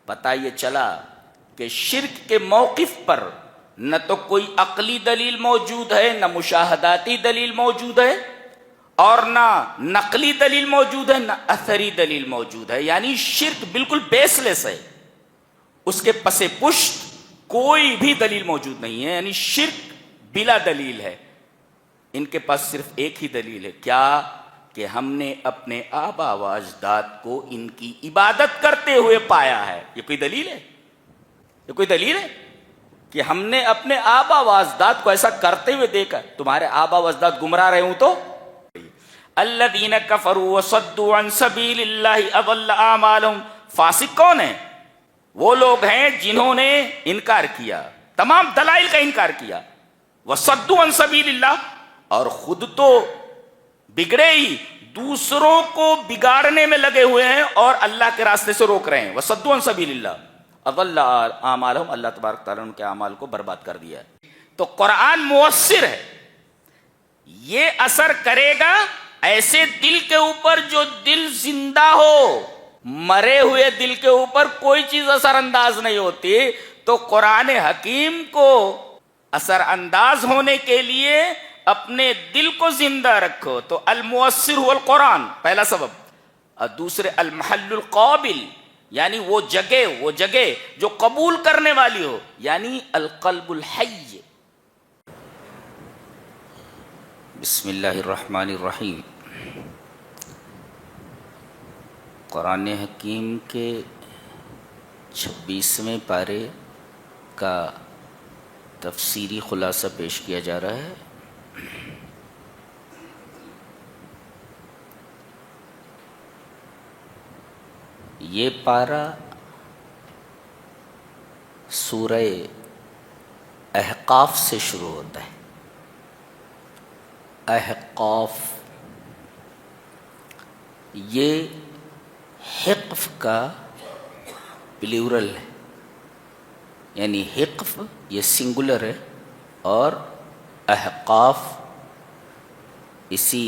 پتہ یہ چلا کہ شرک کے موقف پر نہ تو کوئی عقلی دلیل موجود ہے، نہ مشاہداتی دلیل موجود ہے، اور نہ نقلی دلیل موجود ہے، نہ اثری دلیل موجود ہے. یعنی شرک بالکل بیس لیس ہے، اس کے پس پشت کوئی بھی دلیل موجود نہیں ہے. یعنی شرک بلا دلیل ہے. ان کے پاس صرف ایک ہی دلیل ہے، کیا؟ کہ ہم نے اپنے آبا و اجداد کو ان کی عبادت کرتے ہوئے پایا ہے. یہ کوئی دلیل ہے؟ یہ کوئی دلیل ہے کہ ہم نے اپنے آبا و اجداد کو ایسا کرتے ہوئے دیکھا؟ تمہارے آبا و اجداد گمراہ رہے ہوں تو الذین کفروا وصدوا عن سبیل اللہ اضل اعمالهم. فاسق کون ہیں؟ وہ لوگ ہیں جنہوں نے انکار کیا، تمام دلائل کا انکار کیا، وصدوا عن سبیل اللہ، اور خود تو بگڑے ہی، دوسروں کو بگاڑنے میں لگے ہوئے ہیں اور اللہ کے راستے سے روک رہے ہیں. وصدوا عن سبیل اللہ اضل اعمالهم، اللہ تبارک تعالیٰ نے ان کے اعمال کو برباد کر دیا ہے. تو قرآن مؤثر ہے، یہ اثر کرے گا ایسے دل کے اوپر جو دل زندہ ہو. مرے ہوئے دل کے اوپر کوئی چیز اثر انداز نہیں ہوتی. تو قرآن حکیم کو اثر انداز ہونے کے لیے اپنے دل کو زندہ رکھو. تو المؤثر هو القرآن، پہلا سبب. اور دوسرے المحل القابل، یعنی وہ جگہ جو قبول کرنے والی ہو، یعنی القلب الحی. بسم اللہ الرحمن الرحیم. قرآن حکیم کے 26ویں پارے کا تفسیری خلاصہ پیش کیا جا رہا ہے. یہ پارہ سورہ احقاف سے شروع ہوتا ہے. احقاف یہ حقف کا پلیورل ہے، یعنی حقف یہ سنگولر ہے اور احقاف اسی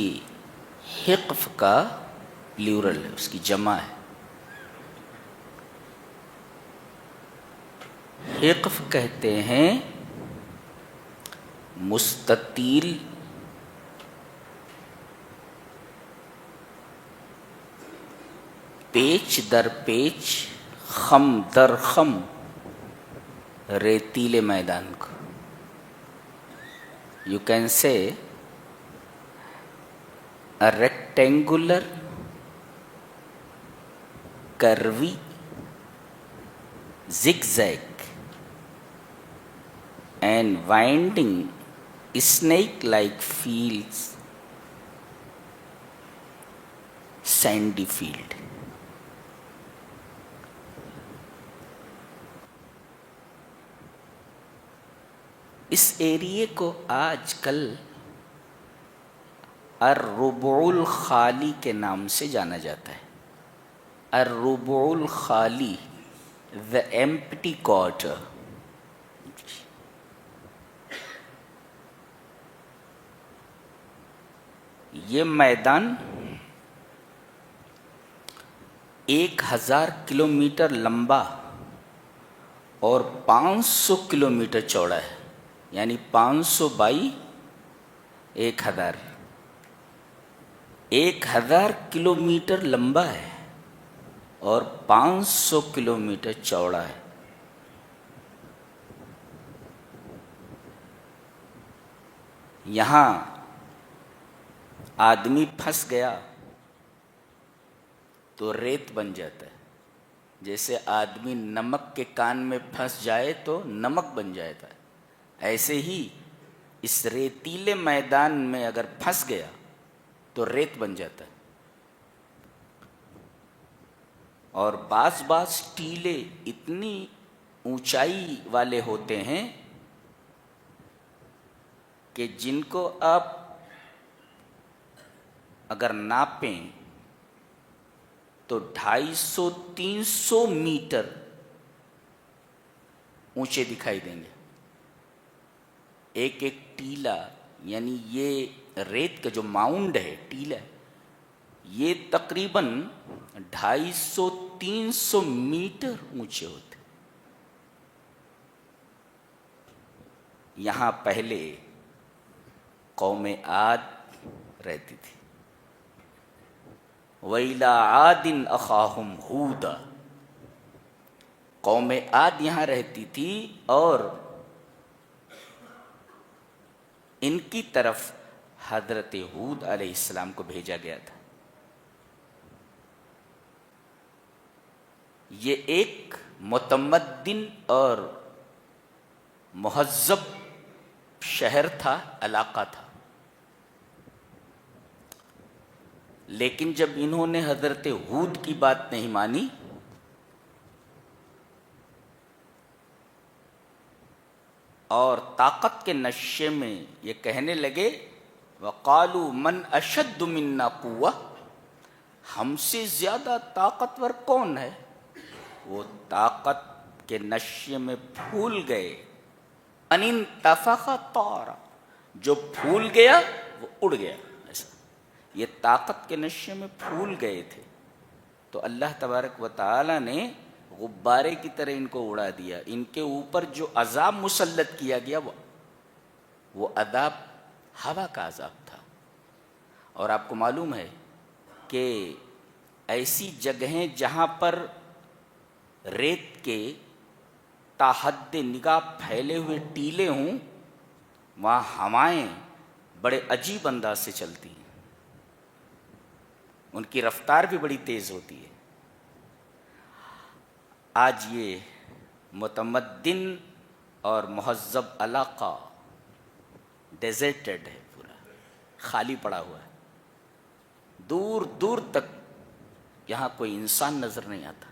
حقف کا پلیورل ہے، اس کی جمع ہے. حقف کہتے ہیں مستطیل پیچ در پیچ، خم در خم ریتیلے میدان کو. یو کین سے a rectangular curvy zigzag and winding snake-like fields, sandy field. اس ایریے کو آج کل الربع الخالی کے نام سے جانا جاتا ہے. الربع الخالی، the empty quarter. یہ میدان 1000 کلومیٹر لمبا اور 500 کلومیٹر چوڑا ہے. یعنی 500 بائی 1000، 1000 کلومیٹر لمبا ہے اور 500 کلومیٹر چوڑا ہے. یہاں آدمی پھنس گیا تو ریت بن جاتا ہے. جیسے آدمی نمک کے کان میں پھنس جائے تو نمک بن جاتا ہے، ایسے ہی اس ریتیلے میدان میں اگر پھنس گیا تو ریت بن جاتا ہے. اور بعض ٹیلے اتنی اونچائی والے ہوتے ہیں کہ جن کو آپ اگر ناپیں تو 250-300 میٹر اونچے دکھائی دیں گے. ایک ٹیلا، یعنی یہ ریت کا جو ماؤنڈ ہے، ٹیلا، یہ تقریباً 250 300 میٹر اونچے ہوتے. یہاں پہلے قوم عاد رہتی تھی. وَإِلَىٰ عَادٍ أَخَاهُمْ هُودًا. قوم عاد یہاں رہتی تھی اور ان کی طرف حضرت ہود علیہ السلام کو بھیجا گیا تھا. یہ ایک متمدن اور مہذب شہر تھا، علاقہ تھا. لیکن جب انہوں نے حضرت ہود کی بات نہیں مانی اور طاقت کے نشے میں یہ کہنے لگے وَقَالُوا مَنْ أَشَدُّ مِنَّا قُوَّةً، ہم سے زیادہ طاقتور کون ہے؟ وہ طاقت کے نشے میں پھول گئے. ان انتفخ طار، جو پھول گیا وہ اڑ گیا. ایسا یہ طاقت کے نشے میں پھول گئے تھے تو اللہ تبارک و تعالی نے غبارے کی طرح ان کو اڑا دیا. ان کے اوپر جو عذاب مسلط کیا گیا وہ عذاب ہوا کا عذاب تھا. اور آپ کو معلوم ہے کہ ایسی جگہیں جہاں پر ریت کے تا حد نگاہ پھیلے ہوئے ٹیلے ہوں، وہاں ہوائیں بڑے عجیب انداز سے چلتی ہیں، ان کی رفتار بھی بڑی تیز ہوتی ہے. آج یہ متمدن اور مہذب علاقہ ڈیزرٹڈ ہے، پورا خالی پڑا ہوا ہے. دور دور تک یہاں کوئی انسان نظر نہیں آتا.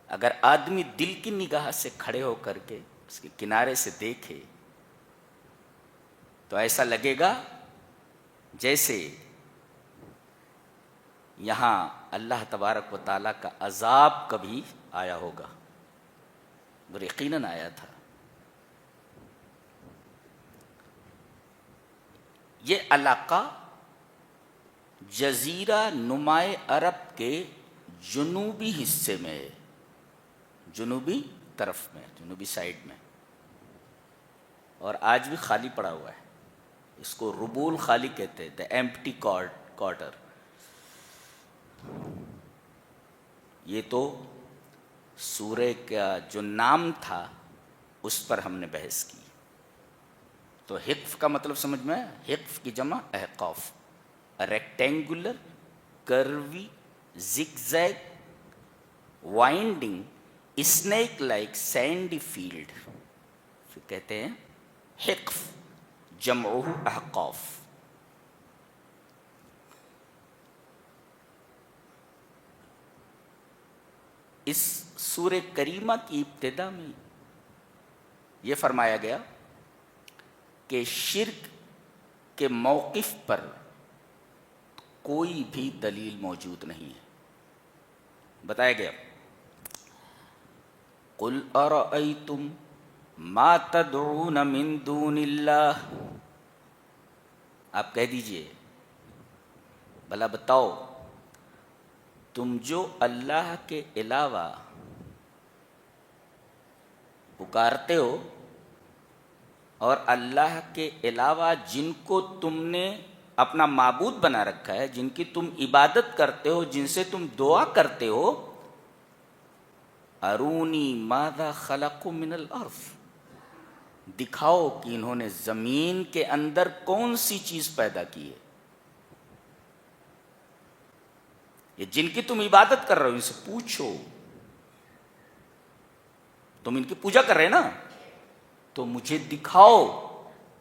اگر آدمی دل کی نگاہ سے کھڑے ہو کر کے اس کے کنارے سے دیکھے تو ایسا لگے گا جیسے یہاں اللہ تبارک و تعالیٰ کا عذاب کبھی آیا ہوگا. اور یقیناً آیا تھا. یہ علاقہ جزیرہ نمائے عرب کے جنوبی حصے میں ہے، جنوبی طرف میں، جنوبی سائڈ میں، اور آج بھی خالی پڑا ہوا ہے. اس کو ربول خالی کہتے ہیں، دا ایمپٹی کوارٹر. یہ تو سورہ کا جو نام تھا اس پر ہم نے بحث کی. تو حقف کا مطلب سمجھ میں آیا؟ حقف کی جمع احقاف، ریکٹینگولر کروی zig zag winding snake like sandy field, پھر کہتے ہیں حقف، جمعہ احقاف. اس سورہ کریمہ کی ابتدا میں یہ فرمایا گیا کہ شرک کے موقف پر کوئی بھی دلیل موجود نہیں ہے. بتایا گیا قُلْ أَرَأَيْتُمْ مَا تَدْعُونَ مِن دُونِ اللَّهِ، آپ کہہ دیجئے بھلا بتاؤ تم جو اللہ کے علاوہ پکارتے ہو اور اللہ کے علاوہ جن کو تم نے اپنا معبود بنا رکھا ہے، جن کی تم عبادت کرتے ہو، جن سے تم دعا کرتے ہو، ارونی ماذا خلقوا من الارض، دکھاؤ کہ انہوں نے زمین کے اندر کون سی چیز پیدا کی ہے. یہ جن کی تم عبادت کر رہے ہو ان سے پوچھو، تم ان کی پوجا کر رہے نا، تو مجھے دکھاؤ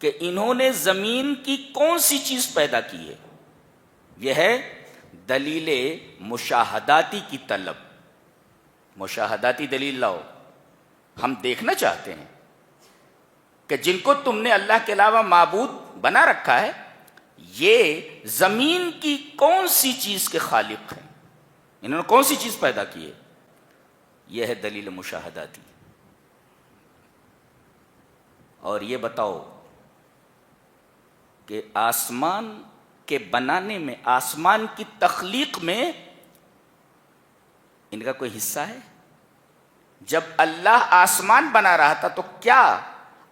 کہ انہوں نے زمین کی کون سی چیز پیدا کی ہے. یہ ہے دلیل مشاہداتی کی طلب. مشاہداتی دلیل لاؤ، ہم دیکھنا چاہتے ہیں کہ جن کو تم نے اللہ کے علاوہ معبود بنا رکھا ہے یہ زمین کی کون سی چیز کے خالق ہیں، انہوں نے کون سی چیز پیدا کی ہے. یہ ہے دلیل مشاہداتی. اور یہ بتاؤ کہ آسمان کے بنانے میں، آسمان کی تخلیق میں ان کا کوئی حصہ ہے؟ جب اللہ آسمان بنا رہا تھا تو کیا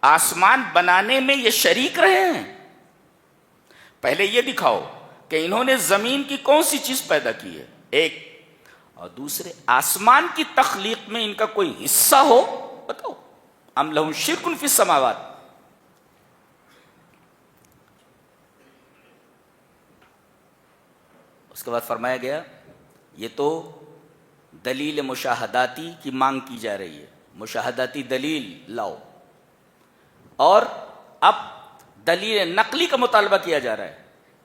آسمان بنانے میں یہ شریک رہے ہیں؟ پہلے یہ دکھاؤ کہ انہوں نے زمین کی کون سی چیز پیدا کی ہے، ایک، اور دوسرے آسمان کی تخلیق میں ان کا کوئی حصہ ہو، بتاؤ۔ ام لہم شرک فی السماوات۔ اس کے بعد فرمایا گیا یہ تو دلیل مشاہداتی کی مانگ کی جا رہی ہے، مشاہداتی دلیل لاؤ، اور اب دلیل نقلی کا مطالبہ کیا جا رہا ہے،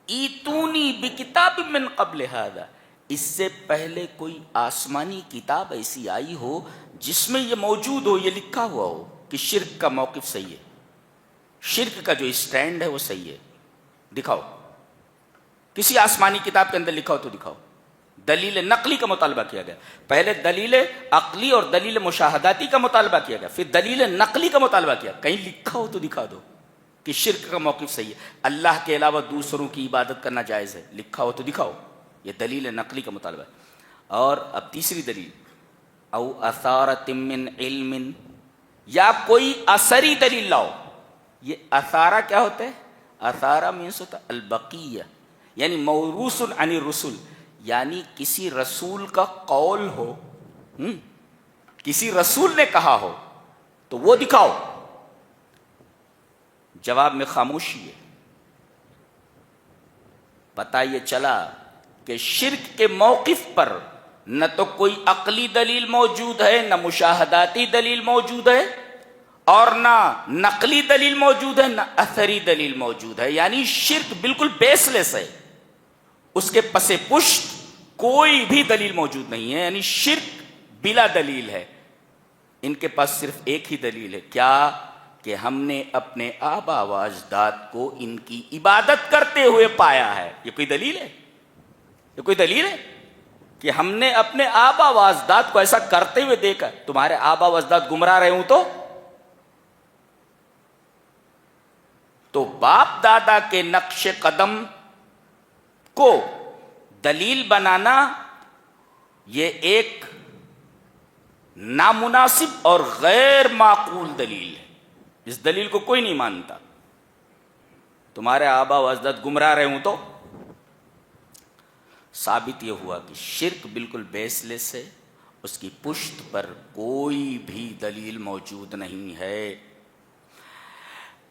ایتونی بکتاب من قبل ھذا، اس سے پہلے کوئی آسمانی کتاب ایسی آئی ہو جس میں یہ موجود ہو، یہ لکھا ہوا ہو کہ شرک کا موقف صحیح ہے، شرک کا جو اسٹینڈ ہے وہ صحیح ہے، دکھاؤ، کسی آسمانی کتاب کے اندر لکھا ہو تو دکھاؤ۔ دلیل نقلی کا مطالبہ کیا گیا، پہلے دلیل عقلی اور دلیل مشاہداتی کا مطالبہ کیا گیا، پھر دلیل نقلی کا مطالبہ کیا، کہیں لکھا ہو تو دکھا دو کہ شرک کا موقف صحیح ہے، اللہ کے علاوہ دوسروں کی عبادت کرنا جائز ہے، لکھا ہو تو دکھاؤ، یہ دلیل نقلی کا مطالبہ ہے۔ اور اب تیسری دلیل، او اثارۃ من علم، یا کوئی اثری دلیل لاؤ۔ یہ اثارہ کیا ہوتا ہے؟ اثارہ مینس ہوتا ہے البقیہ، یعنی موروث عن الرسل، یعنی کسی رسول کا قول ہو، کسی رسول نے کہا ہو تو وہ دکھاؤ۔ جواب میں خاموشی ہے۔ پتہ یہ چلا کہ شرک کے موقف پر نہ تو کوئی عقلی دلیل موجود ہے، نہ مشاہداتی دلیل موجود ہے، اور نہ نقلی دلیل موجود ہے، نہ اثری دلیل موجود ہے، یعنی شرک بالکل بیس لیس ہے، اس کے پس پشت کوئی بھی دلیل موجود نہیں ہے، یعنی شرک بلا دلیل ہے۔ ان کے پاس صرف ایک ہی دلیل ہے، کیا؟ کہ ہم نے اپنے آبا و اجداد کو ان کی عبادت کرتے ہوئے پایا ہے۔ یہ کوئی دلیل ہے؟ یہ کوئی دلیل ہے کہ ہم نے اپنے آبا و اجداد کو ایسا کرتے ہوئے دیکھا؟ تمہارے آبا و اجداد گمراہ رہے ہوں تو باپ دادا کے نقش قدم کو دلیل بنانا یہ ایک نامناسب اور غیر معقول دلیل ہے، اس دلیل کو کوئی نہیں مانتا۔ تمہارے آبا و اجداد گمراہ رہے ہوں تو ثابت یہ ہوا کہ شرک بالکل بیس لیس ہے، اس کی پشت پر کوئی بھی دلیل موجود نہیں ہے۔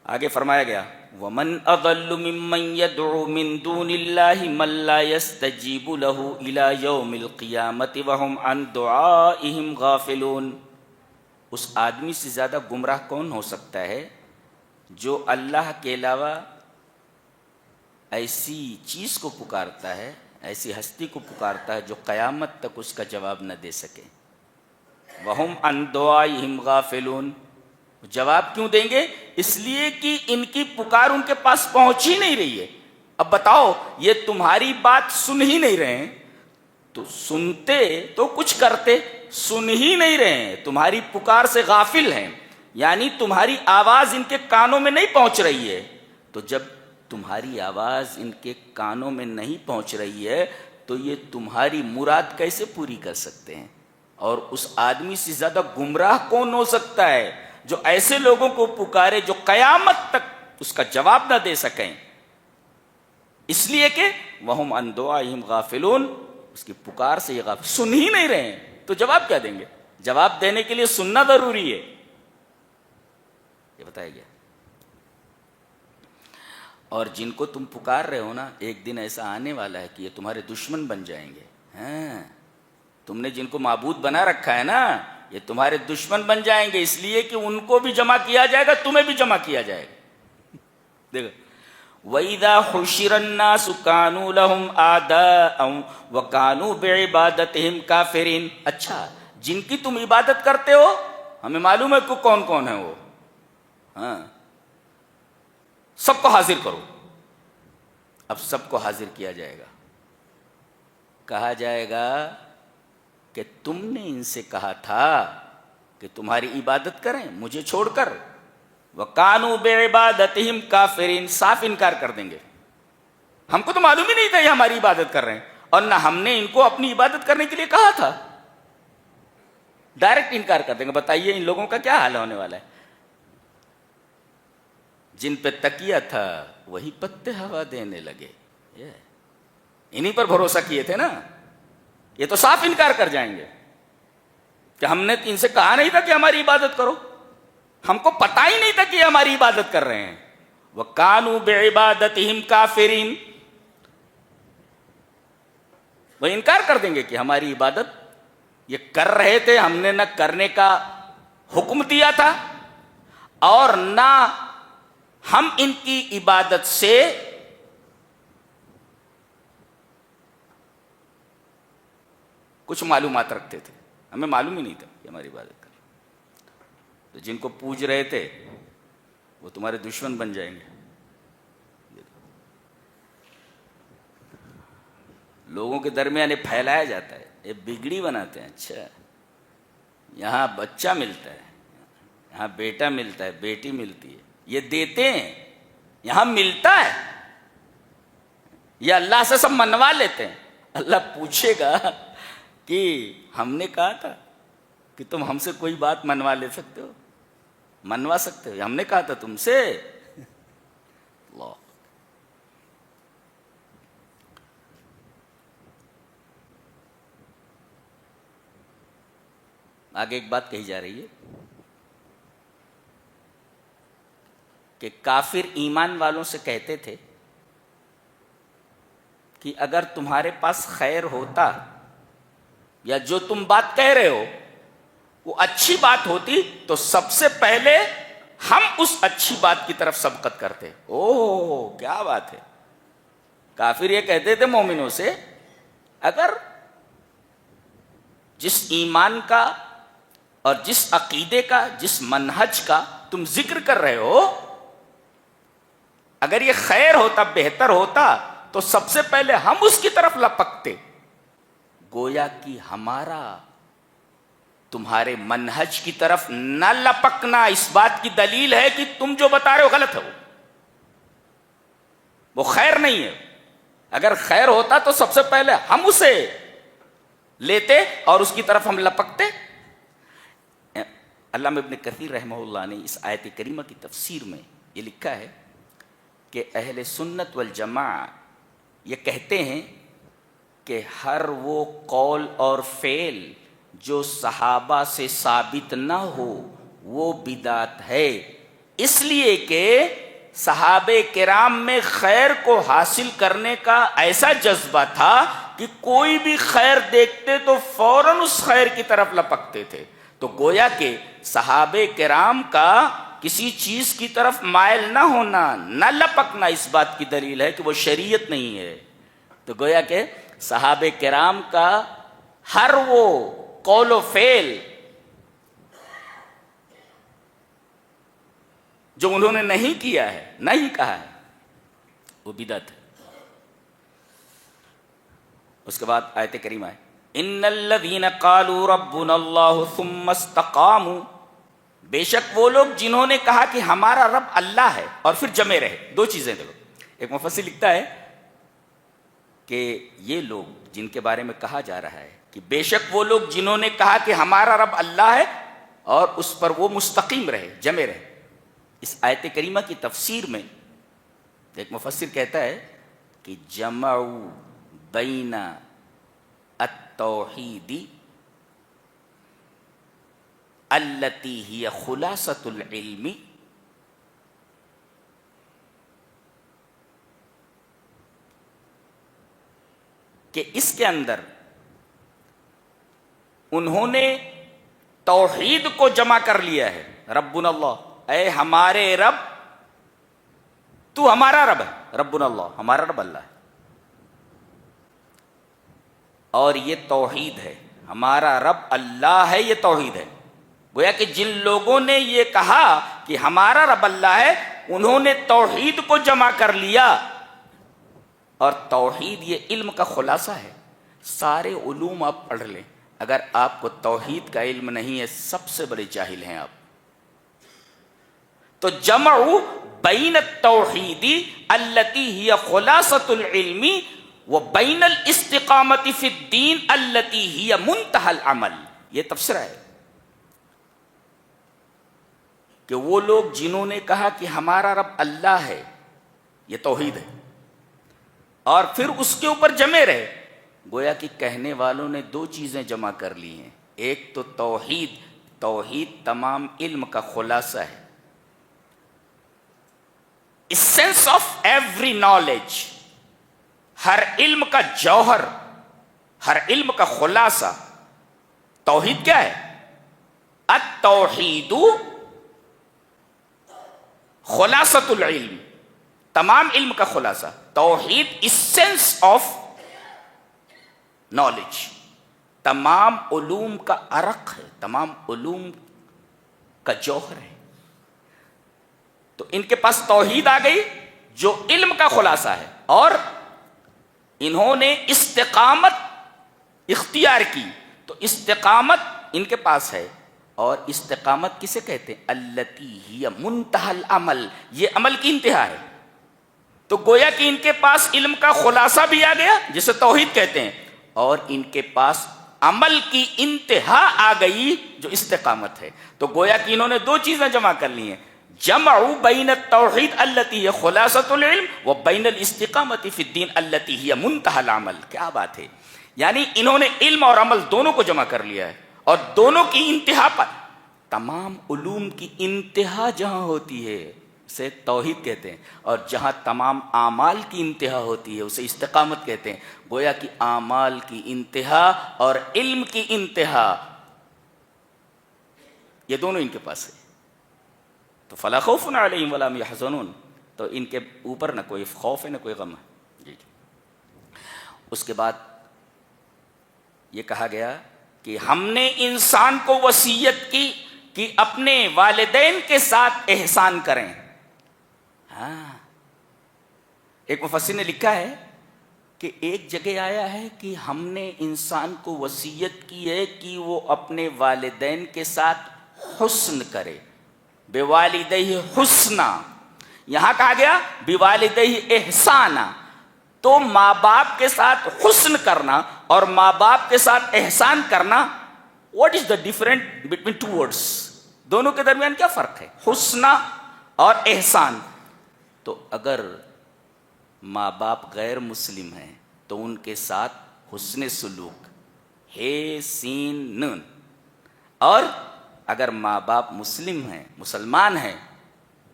آگے فرمایا گیا وَمَنْ أَضَلُّ مِمَّنْ يَدْعُو مِنْ دُونِ اللَّهِ مَنْ لَا يَسْتَجِيبُ لَهُ إِلَى يَوْمِ الْقِيَامَةِ وَهُمْ عَنْ دُعَائِهِمْ غَافِلُونَ۔ اس آدمی سے زیادہ گمراہ کون ہو سکتا ہے جو اللہ کے علاوہ ایسی چیز کو پکارتا ہے، ایسی ہستی کو پکارتا ہے جو قیامت تک اس کا جواب نہ دے سکے۔ وَهُمْ عَنْ دُعَائِهِمْ غَافِلُونَ۔ جواب کیوں دیں گے؟ اس لیے کہ ان کی پکار ان کے پاس پہنچ ہی نہیں رہی ہے۔ اب بتاؤ، یہ تمہاری بات سن ہی نہیں رہے ہیں، تو سنتے تو کچھ کرتے، سن ہی نہیں رہے ہیں، تمہاری پکار سے غافل ہیں، یعنی تمہاری آواز ان کے کانوں میں نہیں پہنچ رہی ہے۔ تو جب تمہاری آواز ان کے کانوں میں نہیں پہنچ رہی ہے تو یہ تمہاری مراد کیسے پوری کر سکتے ہیں؟ اور اس آدمی سے زیادہ گمراہ کون ہو سکتا ہے جو ایسے لوگوں کو پکارے جو قیامت تک اس کا جواب نہ دے سکیں؟ اس لیے کہ وَهُمْ عَنْ دُعَائِهِمْ غَافِلُونَ، اس کی پکار سے یہ غافل، سن ہی نہیں رہے ہیں تو جواب کیا دیں گے؟ جواب دینے کے لیے سننا ضروری ہے، یہ بتایا گیا۔ اور جن کو تم پکار رہے ہو نا، ایک دن ایسا آنے والا ہے کہ یہ تمہارے دشمن بن جائیں گے۔ ہاں، تم نے جن کو معبود بنا رکھا ہے نا، یہ تمہارے دشمن بن جائیں گے، اس لیے کہ ان کو بھی جمع کیا جائے گا، تمہیں بھی جمع کیا جائے گا۔ دیکھو وَإِذَا حُشِرَ النَّاسُ كَانُوا لَهُمْ أَعْدَاءً وَكَانُوا بِعِبَادَتِهِمْ كَافِرِينَ۔ اچھا، جن کی تم عبادت کرتے ہو ہمیں معلوم ہے کہ کون کون ہے وہ، ہاں، سب کو حاضر کرو۔ اب سب کو حاضر کیا جائے گا، کہا جائے گا کہ تم نے ان سے کہا تھا کہ تمہاری عبادت کریں مجھے چھوڑ کر، وَقَانُوا بِعِبَادَتِهِمْ كَافِرِينَ، صاف انکار کر دیں گے، ہم کو تو معلوم ہی نہیں تھا یہ ہماری عبادت کر رہے ہیں، اور نہ ہم نے ان کو اپنی عبادت کرنے کے لیے کہا تھا. ڈائریکٹ انکار کر دیں گے. بتائیے ان لوگوں کا کیا حال ہونے والا ہے. جن پہ تکیہ تھا وہی پتے ہوا دینے لگے. انہی پر بھروسہ کیے تھے نا. یہ تو صاف انکار کر جائیں گے کہ ہم نے ان سے کہا نہیں تھا کہ ہماری عبادت کرو، ہم کو پتا ہی نہیں تھا کہ یہ ہماری عبادت کر رہے ہیں. وَكَانُوا بِعِبَادَتِهِمْ كَافِرِينَ. وہ انکار کر دیں گے کہ ہماری عبادت یہ کر رہے تھے، ہم نے نہ کرنے کا حکم دیا تھا اور نہ ہم ان کی عبادت سے کچھ معلومات رکھتے تھے. ہمیں معلوم ہی نہیں تھا کہ ہماری عبادت کر رہے. تو جن کو پوج رہے تھے وہ تمہارے دشمن بن جائیں گے. لوگوں کے درمیان یہ پھیلایا جاتا ہے، یہ بگڑی بناتے ہیں. اچھا یہاں بچہ ملتا ہے، یہاں بیٹا ملتا ہے، بیٹی ملتی ہے، یہ دیتے ہیں، یہاں ملتا ہے. یہ اللہ سے سب منوا لیتے ہیں. اللہ پوچھے گا کہ ہم نے کہا تھا کہ تم ہم سے کوئی بات منوا لے سکتے ہو، منوا سکتے ہو؟ ہم نے کہا تھا تم سے. اللہ. آگے ایک بات کہی جا رہی ہے کہ کافر ایمان والوں سے کہتے تھے کہ اگر تمہارے پاس خیر ہوتا یا جو تم بات کہہ رہے ہو وہ اچھی بات ہوتی تو سب سے پہلے ہم اس اچھی بات کی طرف سبقت کرتے. اوہ کیا بات ہے. کافر یہ کہتے تھے مومنوں سے، اگر جس ایمان کا اور جس عقیدے کا، جس منہج کا تم ذکر کر رہے ہو، اگر یہ خیر ہوتا، بہتر ہوتا تو سب سے پہلے ہم اس کی طرف لپکتے. گویا کہ ہمارا تمہارے منہج کی طرف نہ لپکنا اس بات کی دلیل ہے کہ تم جو بتا رہے ہو غلط ہے، وہ خیر نہیں ہے. اگر خیر ہوتا تو سب سے پہلے ہم اسے لیتے اور اس کی طرف ہم لپکتے. علامہ ابن کثیر رحمہ اللہ نے اس آیت کریمہ کی تفسیر میں یہ لکھا ہے کہ اہل سنت والجماع یہ کہتے ہیں کہ ہر وہ قول اور فعل جو صحابہ سے ثابت نہ ہو وہ بدعت ہے، اس لیے کہ صحابہ کرام میں خیر کو حاصل کرنے کا ایسا جذبہ تھا کہ کوئی بھی خیر دیکھتے تو فوراً اس خیر کی طرف لپکتے تھے. تو گویا کہ صحابہ کرام کا کسی چیز کی طرف مائل نہ ہونا، نہ لپکنا اس بات کی دلیل ہے کہ وہ شریعت نہیں ہے. تو گویا کہ صحابہ کرام کا ہر وہ قول و فعل جو انہوں نے نہیں کیا ہے، نہیں کہا ہے، وہ بدعت ہے. اس کے بعد آیت کریمہ ہے ان الذین قالوا ربنا اللہ ثم استقاموا. بے شک وہ لوگ جنہوں نے کہا کہ ہمارا رب اللہ ہے اور پھر جمے رہے. دو چیزیں دیکھو. ایک مفسر لکھتا ہے کہ یہ لوگ جن کے بارے میں کہا جا رہا ہے کہ بے شک وہ لوگ جنہوں نے کہا کہ ہمارا رب اللہ ہے اور اس پر وہ مستقیم رہے، جمے رہے. اس آیت کریمہ کی تفسیر میں ایک مفسر کہتا ہے کہ جمعوا بین التوحید التی ہی خلاصۃ العلم کہ اس کے اندر انہوں نے توحید کو جمع کر لیا ہے. ربنا اللہ، اے ہمارے رب، تو ہمارا رب ہے. ربنا اللہ، ہمارا رب اللہ ہے. اور یہ توحید ہے، ہمارا رب اللہ ہے، یہ توحید ہے. گویا کہ جن لوگوں نے یہ کہا کہ ہمارا رب اللہ ہے، انہوں نے توحید کو جمع کر لیا. اور توحید یہ علم کا خلاصہ ہے. سارے علوم آپ پڑھ لیں، اگر آپ کو توحید کا علم نہیں ہے سب سے بڑے جاہل ہیں آپ. تو جمع بین التوحید التی ہی خلاصۃ العلم و بین الاستقامت فی الدین التی ہی منتہی العمل. یہ تفسیر ہے کہ وہ لوگ جنہوں نے کہا کہ ہمارا رب اللہ ہے، یہ توحید ہے، اور پھر اس کے اوپر جمے رہے، گویا کہ کہنے والوں نے دو چیزیں جمع کر لی ہیں. ایک تو توحید، توحید تمام علم کا خلاصہ ہے، essence of every knowledge، ہر علم کا جوہر، ہر علم کا خلاصہ. توحید کیا ہے؟ التوحید خلاصۃ العلم، تمام علم کا خلاصہ. توحید essence of knowledge، تمام علوم کا عرق ہے، تمام علوم کا جوہر ہے. تو ان کے پاس توحید آ گئی جو علم کا خلاصہ ہے، اور انہوں نے استقامت اختیار کی. تو استقامت ان کے پاس ہے، اور استقامت کسے کہتے ہیں؟ التی ہی منتہی العمل، یہ عمل کی انتہا ہے. تو گویا کہ ان کے پاس علم کا خلاصہ بھی آ گیا جسے توحید کہتے ہیں، اور ان کے پاس عمل کی انتہا آ گئی جو استقامت ہے. تو گویا کہ انہوں نے دو چیزیں جمع کر لی ہیں، جمع بین التوحید التی ہے خلاصۃ العلم و بین الاستقامت فی الدین التی ہے منتہی العمل. کیا بات ہے! یعنی انہوں نے علم اور عمل دونوں کو جمع کر لیا ہے، اور دونوں کی انتہا پر، تمام علوم کی انتہا جہاں ہوتی ہے اسے توحید کہتے ہیں، اور جہاں تمام اعمال کی انتہا ہوتی ہے اسے استقامت کہتے ہیں. گویا کہ اعمال کی انتہا اور علم کی انتہا یہ دونوں ان کے پاس ہے. تو فلا خوف علیہم ولا هم یحزنون، تو ان کے اوپر نہ کوئی خوف ہے نہ کوئی غم ہے. جی. اس کے بعد یہ کہا گیا کہ ہم نے انسان کو وصیت کی کہ اپنے والدین کے ساتھ احسان کریں. ہاں، ایک مفسر نے لکھا ہے کہ ایک جگہ آیا ہے کہ ہم نے انسان کو وصیت کی ہے کہ وہ اپنے والدین کے ساتھ حسن کرے، بوالدیہ حسنا. یہاں کہا گیا بوالدیہ احسانا. تو ماں باپ کے ساتھ حسن کرنا اور ماں باپ کے ساتھ احسان کرنا، what is the different between two words? دونوں کے درمیان کیا فرق ہے؟ حسنا اور احسان. تو اگر ماں باپ غیر مسلم ہیں تو ان کے ساتھ حسن سلوک، ہے سین نون. اور اگر ماں باپ مسلم ہیں، مسلمان ہیں،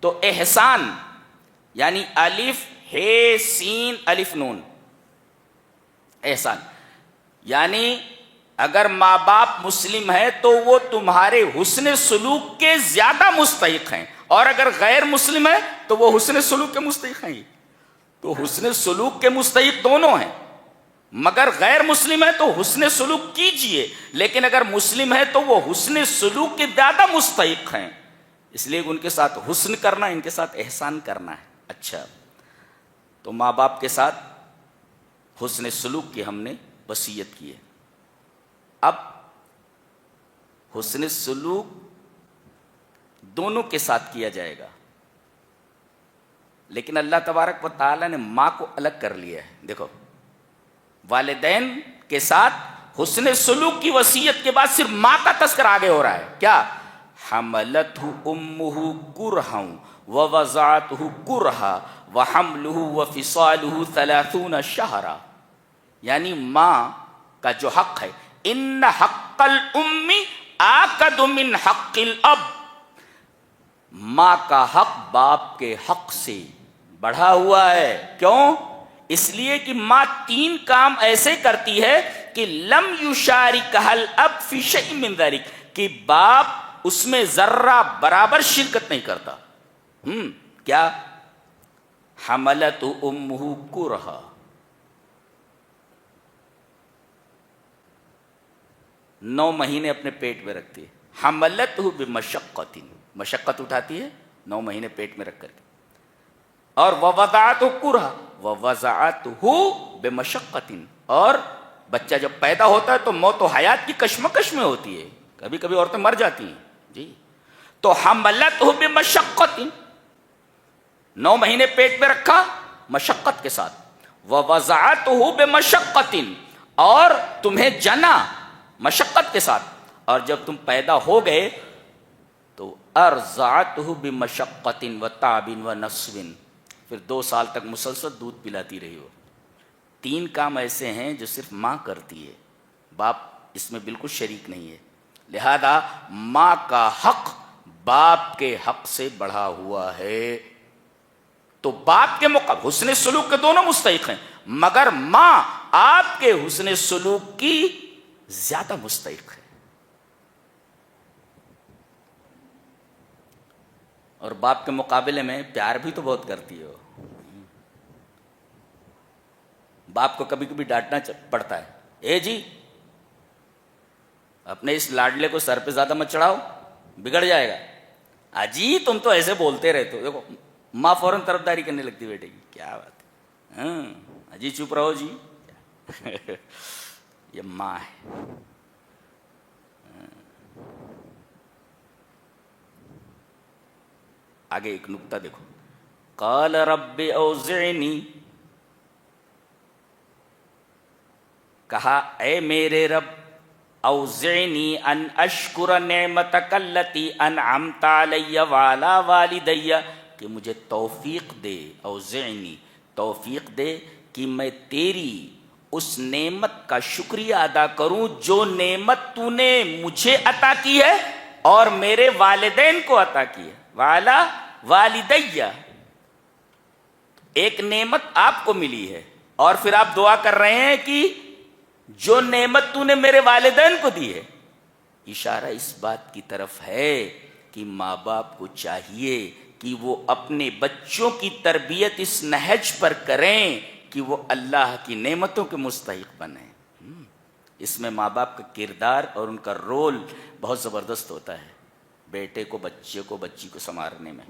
تو احسان یعنی الف ہے سین الف نون، احسان. یعنی اگر ماں باپ مسلم ہیں تو وہ تمہارے حسن سلوک کے زیادہ مستحق ہیں، اور اگر غیر مسلم ہے تو وہ حسن سلوک کے مستحق ہیں. تو حسن سلوک کے مستحق دونوں ہیں، مگر غیر مسلم ہے تو حسن سلوک کیجئے، لیکن اگر مسلم ہے تو وہ حسن سلوک کے زیادہ مستحق ہیں. اس لیے ان کے ساتھ حسن کرنا، ان کے ساتھ احسان کرنا ہے. اچھا، تو ماں باپ کے ساتھ حسن سلوک کی ہم نے وصیت کی ہے. اب حسن سلوک دونوں کے ساتھ کیا جائے گا، لیکن اللہ تبارک و تعالیٰ نے ماں کو الگ کر لیا ہے. دیکھو، والدین کے ساتھ حسن سلوک کی وصیت کے بعد صرف ماں کا تذکر آگے ہو رہا ہے. کیا؟ حملتہ امہ کرہا ووضعتہ کرہا وحملہ وفصالہ 30 شہرا. یعنی ماں کا جو حق ہے، ان حق الام آکد من حق الاب، ماں کا حق باپ کے حق سے بڑھا ہوا ہے. کیوں؟ اس لیے کہ ماں 3 کام ایسے کرتی ہے کہ لم یشارکہ الاب فی شیء من ذلک، کہ باپ اس میں ذرہ برابر شرکت نہیں کرتا. کیا؟ حملت امہ کرہا، 9 مہینے اپنے پیٹ میں رکھتی ہے. حملتہ بمشقۃ، مشقت اٹھاتی ہے 9 مہینے پیٹ میں رکھ کر کے. اور ووضعتہ کرہا، ووضعتہ بمشقۃ، اور بچہ جب پیدا ہوتا ہے تو موت و حیات کی کشمکش میں ہوتی ہے، کبھی کبھی عورتیں مر جاتی ہیں. جی، تو حملتہ بمشقت، 9 مہینے پیٹ میں رکھا مشقت کے ساتھ، ووضعتہ بمشقت، اور تمہیں جنا مشقت کے ساتھ، اور جب تم پیدا ہو گئے تو ارضعتہ بمشقت وتعب ونصب، پھر 2 سال تک مسلسل دودھ پلاتی رہی ہو۔ 3 کام ایسے ہیں جو صرف ماں کرتی ہے، باپ اس میں بالکل شریک نہیں ہے، لہذا ماں کا حق باپ کے حق سے بڑھا ہوا ہے۔ تو باپ کے مقابل حسن سلوک کے دونوں مستحق ہیں، مگر ماں آپ کے حسن سلوک کی زیادہ مستحق ہے۔ اور باپ کے مقابلے میں پیار بھی تو بہت کرتی ہو، باپ کو کبھی کبھی ڈانٹنا پڑتا ہے، اے جی اپنے اس لاڈلے کو سر پہ زیادہ مت چڑھاؤ، بگڑ جائے گا، اجی تم تو ایسے بولتے رہتے ہو۔ دیکھو ماں فوراً طرفداری کرنے لگتی بیٹے کی، کیا بات ہے، ہاں اجی چپ رہو جی یہ ماں ہے۔ آگے ایک نکتہ دیکھو، قال رب اوزعنی، کہا اے میرے رب، اوزعنی ان اشکر نعمتک التی انعمت علی وعلی والدی، کہ مجھے توفیق دے، اوزعنی توفیق دے کہ میں تیری اس نعمت کا شکریہ ادا کروں جو نعمت تو نے مجھے عطا کی ہے اور میرے والدین کو عطا کی ہے، وعلی والدی، ایک نعمت آپ کو ملی ہے اور پھر آپ دعا کر رہے ہیں کہ جو نعمت تو نے میرے والدین کو دی ہے۔ اشارہ اس بات کی طرف ہے کہ ماں باپ کو چاہیے کہ وہ اپنے بچوں کی تربیت اس نہج پر کریں کہ وہ اللہ کی نعمتوں کے مستحق بنیں۔ اس میں ماں باپ کا کردار اور ان کا رول بہت زبردست ہوتا ہے، بیٹے کو، بچے کو، بچی کو سنوارنے میں۔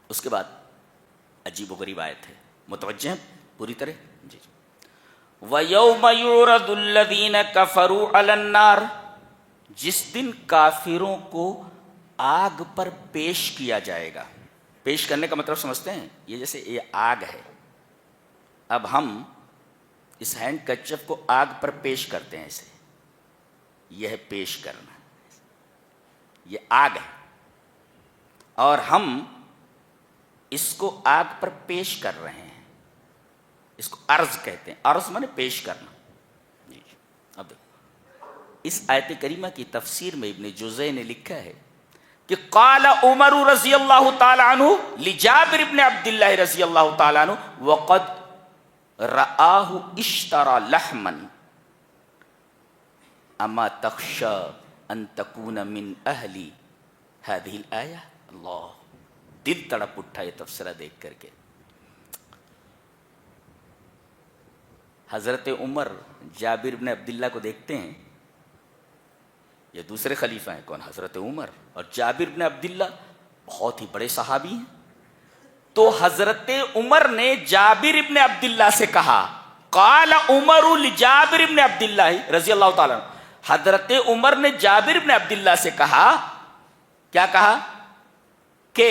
اس کے بعد عجیب و غریب آیت ہے، متوجہ ہیں پوری طرح؟ جی جی۔ وَيَوْمَ يُعْرَضُ الَّذِينَ كَفَرُوا عَلَى النَّارِ، جس دن کافروں کو آگ پر پیش کیا جائے گا۔ پیش کرنے کا مطلب سمجھتے ہیں؟ یہ جیسے یہ آگ ہے، اب ہم اس ہینڈ کچف کو آگ پر پیش کرتے ہیں، اسے یہ ہے پیش کرنا، یہ آگ ہے، اور ہم اس کو آگ پر پیش کر رہے ہیں، اس کو عرض کہتے ہیں، عرض مانے پیش کرنا۔ جی اب اس آیت کریمہ کی تفسیر میں ابن جوزی نے لکھا ہے کہ قال عمر رضی اللہ تعالی عنہ لجابر ابن عبداللہ رضی اللہ تعالی عنہ وقد رآہ اشترى لحما اما تخشى ان تکون من اہل هذه الآیہ۔ اللہ، دل تڑپ اٹھا یہ تفسیرہ دیکھ کر کے۔ حضرت عمر جابر بن عبداللہ کو دیکھتے ہیں، یہ دوسرے خلیفہ ہیں، کون؟ حضرت عمر، اور جابر بن عبداللہ بہت ہی بڑے صحابی ہیں۔ تو حضرت عمر نے جابر بن عبداللہ سے کہا، قال عمر لجابر بن عبداللہ رضی اللہ تعالیٰ عنہ، حضرت عمر نے جابر بن عبداللہ سے کہا، کیا کہا؟ کہ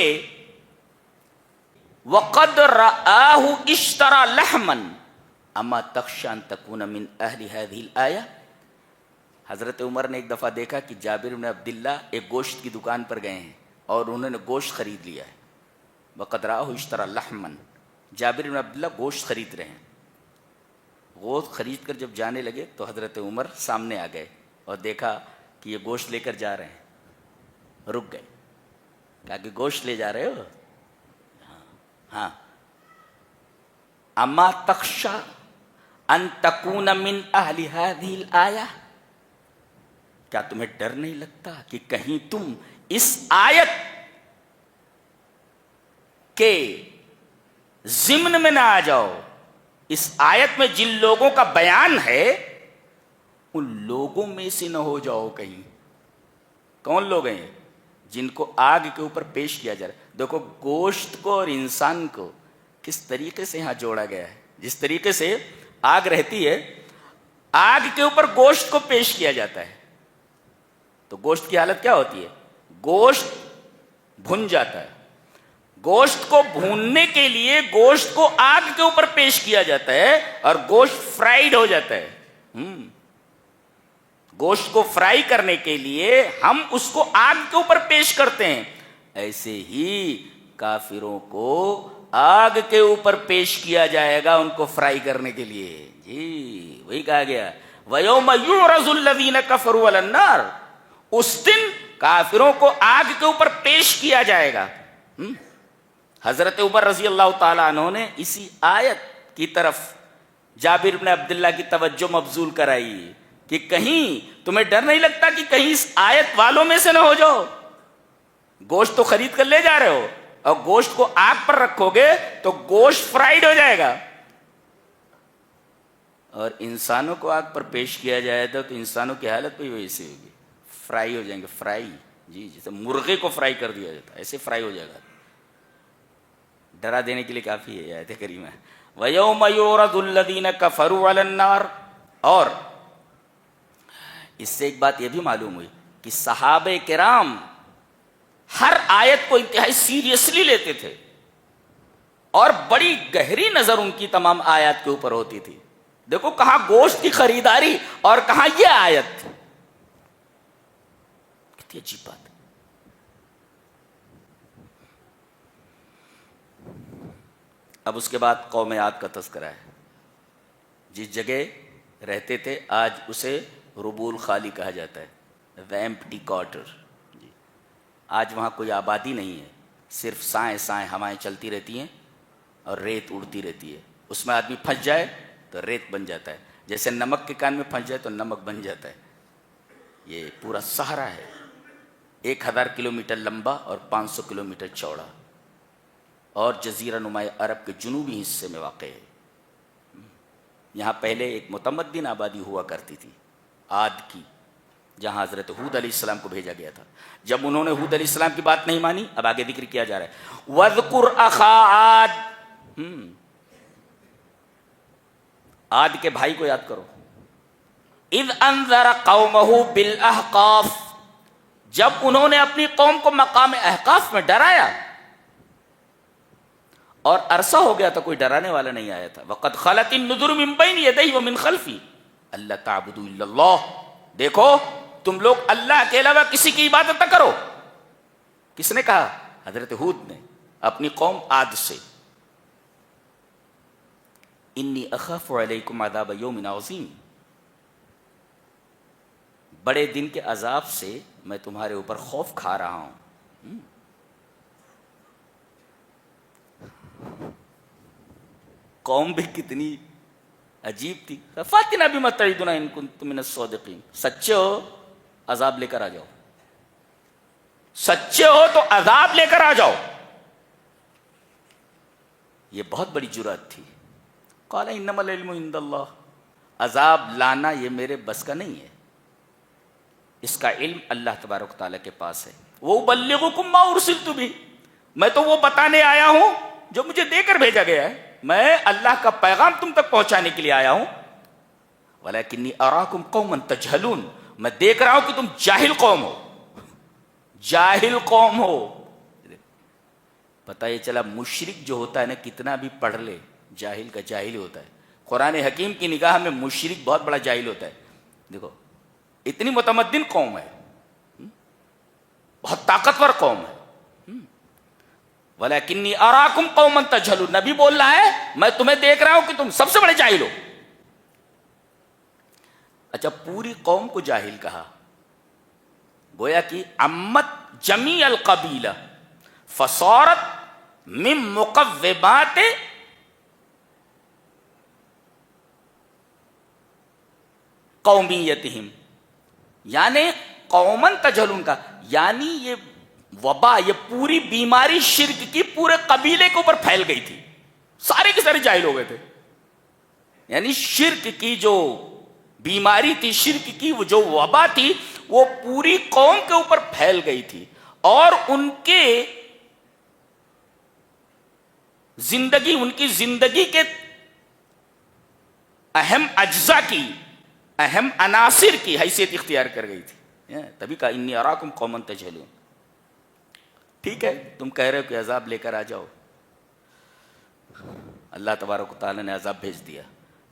وَقَدْ رَآهُ اشْتَرَى لَحْمًا اما تخشى ان تكون من اہل هذه الآیہ۔ حضرت عمر نے ایک دفعہ دیکھا کہ جابر بن عبداللہ ایک گوشت کی دکان پر گئے ہیں اور انہوں نے گوشت خرید لیا ہے۔ وَقَدْ رَآهُ اشْتَرَى لَحْمًا، جابر بن عبداللہ گوشت خرید رہے ہیں۔ گوشت خرید کر جب جانے لگے تو حضرت عمر سامنے آ گئے اور دیکھا کہ یہ گوشت لے کر جا رہے ہیں، رک گئے، کہا کہ گوشت لے جا رہے ہو؟ ہاں۔ اما تخشى ان تکون من اہل هذه الآیہ، کیا تمہیں ڈر نہیں لگتا کہ کہیں تم اس آیت کے ضمن میں نہ آ جاؤ؟ اس آیت میں جن لوگوں کا بیان ہے ان لوگوں میں سے نہ ہو جاؤ کہیں۔ کون لوگ ہیں؟ جن کو آگ کے اوپر پیش کیا جا رہا ہے۔ دیکھو گوشت کو اور انسان کو کس طریقے سے یہاں جوڑا گیا ہے۔ جس طریقے سے آگ رہتی ہے، آگ کے اوپر گوشت کو پیش کیا جاتا ہے تو گوشت کی حالت کیا ہوتی ہے؟ گوشت بھن جاتا ہے. گوشت کو بھوننے کے لیے گوشت کو آگ کے اوپر پیش کیا جاتا ہے اور گوشت فرائیڈ ہو جاتا ہے. گوشت کو فرائی کرنے کے لیے ہم اس کو آگ کے اوپر پیش کرتے ہیں. ایسے ہی کافروں کو آگ کے اوپر پیش کیا جائے گا ان کو فرائی کرنے کے لیے. جی وہی کہا گیا وَيَوْمَ يُعْرَضُ الَّذِينَ كَفَرُوا عَلَى النَّارِ. اس دن کافروں کو آگ کے اوپر پیش کیا جائے گا. حضرت عمر رضی اللہ تعالیٰ عنہ نے اسی آیت کی طرف جابر بن عبداللہ کی توجہ مبذول کرائی کہ کہیں تمہیں ڈر نہیں لگتا کہ کہیں اس آیت والوں میں سے نہ ہو جاؤ. گوشت تو خرید کر لے جا رہے ہو اور گوشت کو آگ پر رکھو گے تو گوشت فرائیڈ ہو جائے گا. اور انسانوں کو آگ پر پیش کیا جائے تو انسانوں کی حالت بھی ویسی ہوگی، فرائی ہو جائیں گے. فرائی، جی جیسے مرغے کو فرائی کر دیا جاتا ہے ایسے فرائی ہو جائے گا. ڈرا دینے کے لیے کافی ہے آیت کریمہ. وَيَوْمَ يُعْرَضُ الَّذِينَ كَفَرُوا عَلَى النَّارِ. اور اس سے ایک بات یہ بھی معلوم ہوئی کہ صحابہ کرام ہر آیت کو انتہائی سیریسلی لیتے تھے اور بڑی گہری نظر ان کی تمام آیات کے اوپر ہوتی تھی. دیکھو کہاں گوشت کی خریداری اور کہاں یہ آیت. کتنی عجیب بات. اب اس کے بعد قوم عاد کا تذکرہ ہے. جس جگہ رہتے تھے آج اسے ربول خالی کہا جاتا ہے، the empty quarter. جی آج وہاں کوئی آبادی نہیں ہے، صرف سائیں سائیں ہوائیں چلتی رہتی ہیں اور ریت اڑتی رہتی ہے. اس میں آدمی پھنس جائے تو ریت بن جاتا ہے، جیسے نمک کے کان میں پھنس جائے تو نمک بن جاتا ہے. یہ پورا صحرا ہے، 1000 کلومیٹر لمبا اور 500 کلومیٹر چوڑا، اور جزیرہ نما عرب کے جنوبی حصے میں واقع ہے. یہاں پہلے ایک متمدن آبادی ہوا کرتی تھی عاد کی، جہاں حضرت ہود علیہ السلام کو بھیجا گیا تھا. جب انہوں نے ہود علیہ السلام کی بات نہیں مانی، اب آگے ذکر کیا جا رہا ہے وَاذْكُرْ أَخَا عَادٍ. عاد کے بھائی کو یاد کرو. اذ انذر قومہ بالاحقاف. جب انہوں نے اپنی قوم کو مقام احقاف میں ڈرایا اور عرصہ ہو گیا تھا کوئی ڈرانے والا نہیں آیا تھا. وقد خلت النذر من بین یدیہ ومن خلفی اللہ تعبدوا الا اللہ. دیکھو تم لوگ اللہ کے علاوہ کسی کی عبادت نہ کرو. کس نے کہا؟ حضرت ہود نے اپنی قوم عاد سے. انی اخاف علیکم عذاب یوم عظیم. بڑے دن کے عذاب سے میں تمہارے اوپر خوف کھا رہا ہوں. قوم بھی کتنی عجیب تھی. فاتنا بما تعدنا ان کنتم من الصادقین. سچے ہو عذاب لے کر آ جاؤ، سچے ہو تو عذاب لے کر آ جاؤ. یہ بہت بڑی جرأت تھی. قال انما العلم عند اللہ. عذاب لانا یہ میرے بس کا نہیں ہے، اس کا علم اللہ تبارک تعالیٰ کے پاس ہے. وَأُبَلِّغُكُم مَّا أُرْسِلْتُ بِهِ. میں تو وہ بتانے آیا ہوں جو مجھے دے کر بھیجا گیا ہے. میں اللہ کا پیغام تم تک پہنچانے کے لیے آیا ہوں. وَلَكِنِّي أَرَاكُمْ قَوْمًا تَجْهَلُونَ. میں دیکھ رہا ہوں کہ تم جاہل قوم ہو، جاہل قوم ہو. پتہ یہ چلا مشرک جو ہوتا ہے نا کتنا بھی پڑھ لے جاہل کا جاہل ہوتا ہے. قرآن حکیم کی نگاہ میں مشرک بہت بڑا جاہل ہوتا ہے. دیکھو اتنی متمدن قوم ہے، بہت طاقتور قوم ہے. وَلَكِنِّي أَرَاكُمْ قَوْمًا تَجْهَلُونَ. نبی بول رہا ہے میں تمہیں دیکھ رہا ہوں کہ تم سب سے بڑے جاہل ہو. اچھا پوری قوم کو جاہل کہا، گویا کہ عمت جمیع القبیلہ فصارت من مقومات قومیتہم. یعنی قومن تجہلون کا یعنی یہ وبا، یہ پوری بیماری شرک کی پورے قبیلے کے اوپر پھیل گئی تھی. سارے کے سارے جاہل ہو گئے تھے. یعنی شرک کی جو بیماری تھی، شرک کی وہ جو وبا تھی، وہ پوری قوم کے اوپر پھیل گئی تھی اور ان کی زندگی کے اہم اجزاء کی، اہم عناصر کی حیثیت اختیار کر گئی تھی، تبھی کہا انی اراکم قوما تجہلون۔ ٹھیک ہے، تم کہہ رہے ہو کہ عذاب لے کر آ جاؤ، اللہ تبارک و تعالیٰ نے عذاب بھیج دیا۔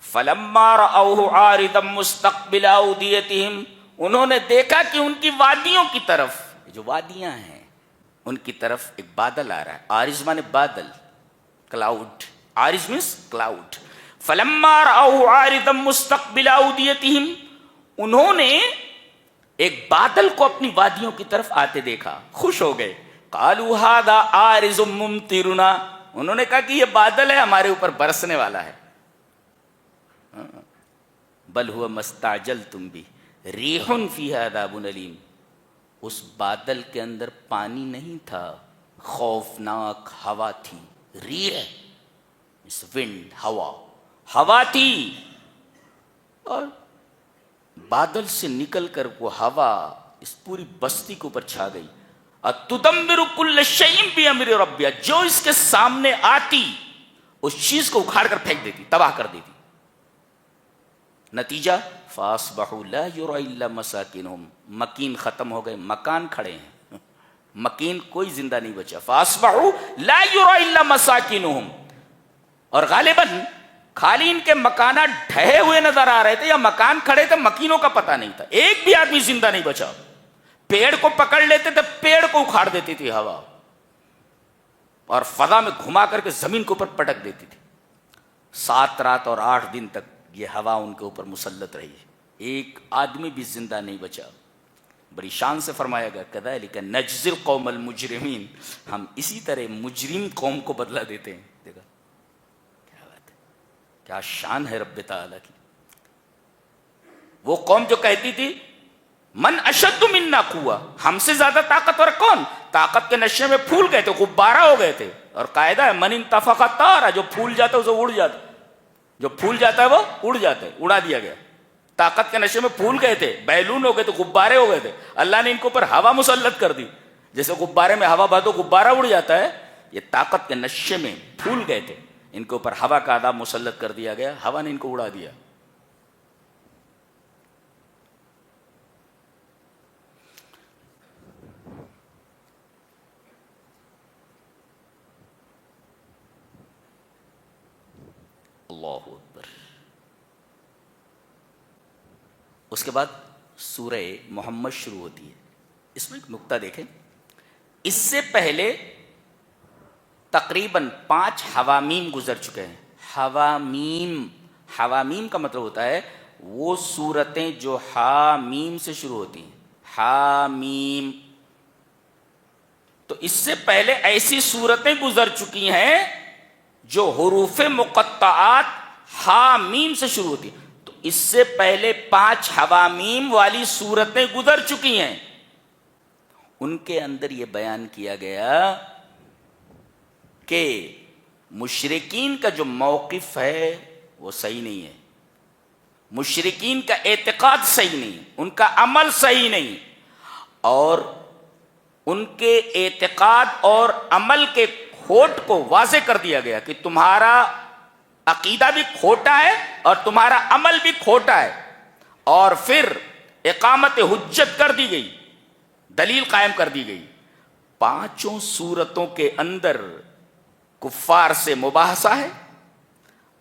فلما رأوه عارضا مستقبل اودیتہم، انہوں نے دیکھا کہ ان کی وادیوں کی طرف، جو وادیاں ہیں ان کی طرف ایک بادل آ رہا ہے۔ عارض مانے بادل، کلاؤڈ، عارض مینس کلاؤڈ۔ فلما رأوه عارضا مستقبل اودیتہم، انہوں نے ایک بادل کو اپنی وادیوں کی طرف آتے دیکھا، خوش ہو گئے۔ قالوا ھذا عارض ممطرنا، انہوں نے کہا کہ یہ بادل ہے ہمارے اوپر برسنے والا ہے۔ بل هو ما استعجلتم به ریح فیھا عذاب الیم، اس بادل کے اندر پانی نہیں تھا، خوفناک ہوا تھی، ریح اس ونڈ، ہوا تھی، اور بادل سے نکل کر وہ ہوا اس پوری بستی کے اوپر چھا گئی۔ تدمر کل شیء بامر ربها، جو اس کے سامنے آتی اس چیز کو اکھاڑ کر پھینک دیتی، تباہ کر دیتی۔ نتیجہ فاصبحوا لا يرى الا مساکنهم، مکین ختم ہو گئے، مکان کھڑے ہیں، مکین کوئی زندہ نہیں بچا۔ فاصبحوا لا يرى الا مساکنهم، اور غالباً خالی ان کے مکانات ڈھہے ہوئے نظر آ رہے تھے یا مکان کھڑے تھے، مکینوں کا پتہ نہیں تھا، ایک بھی آدمی زندہ نہیں بچا۔ پیڑ کو پکڑ لیتے تھے، پیڑ کو اکھاڑ دیتی تھی ہوا، اور فضا میں گھما کر کے زمین کے اوپر پٹک دیتی تھی۔ 7 رات اور 8 دن تک یہ ہوا ان کے اوپر مسلط رہی، ایک آدمی بھی زندہ نہیں بچا۔ بڑی شان سے فرمایا گیا کذالک نجزی القوم المجرمین، ہم اسی طرح مجرم قوم کو بدلہ دیتے ہیں۔ دیکھا کیا بات ہے، کیا شان ہے رب تعالیٰ کی۔ وہ قوم جو کہتی تھی من اشد منا قوہ، ہم سے زیادہ طاقتور کون، طاقت کے نشے میں پھول گئے تھے، غبارہ ہو گئے تھے، اور قاعدہ ہے من انتفخ طار، جو پھول جاتا ہے اسے اڑ جاتا ہے، جو پھول جاتا ہے وہ اڑ جاتا ہے، اڑا دیا گیا۔ طاقت کے نشے میں پھول گئے تھے، بیلون ہو گئے تھے، غبارے ہو گئے تھے، اللہ نے ان کے اوپر ہوا مسلط کر دی، جیسے غبارے میں ہوا بھر دو غبارہ اڑ جاتا ہے، یہ طاقت کے نشے میں پھول گئے تھے، ان کے اوپر ہوا کا عذاب مسلط کر دیا گیا، ہوا نے ان کو اڑا دیا۔ اللہ اکبر۔ اس کے بعد سورہ محمد شروع ہوتی ہے۔ اس میں ایک نقطہ دیکھیں، اس سے پہلے تقریباً 5 حوامیم گزر چکے ہیں۔ حوامیم کا مطلب ہوتا ہے وہ سورتیں جو حامیم سے شروع ہوتی ہیں، حامیم۔ تو اس سے پہلے ایسی سورتیں گزر چکی ہیں جو حروف مقطعات حامیم سے شروع ہوتی ہیں، تو اس سے پہلے 5 حوامیم والی سورتیں گزر چکی ہیں۔ ان کے اندر یہ بیان کیا گیا کہ مشرکین کا جو موقف ہے وہ صحیح نہیں ہے، مشرکین کا اعتقاد صحیح نہیں، ان کا عمل صحیح نہیں، اور ان کے اعتقاد اور عمل کے کھوٹ کو واضح کر دیا گیا کہ تمہارا عقیدہ بھی کھوٹا ہے اور تمہارا عمل بھی کھوٹا ہے، اور پھر اقامت حجت کر دی گئی، دلیل قائم کر دی گئی۔ 5 سورتوں کے اندر کفار سے مباحثہ ہے،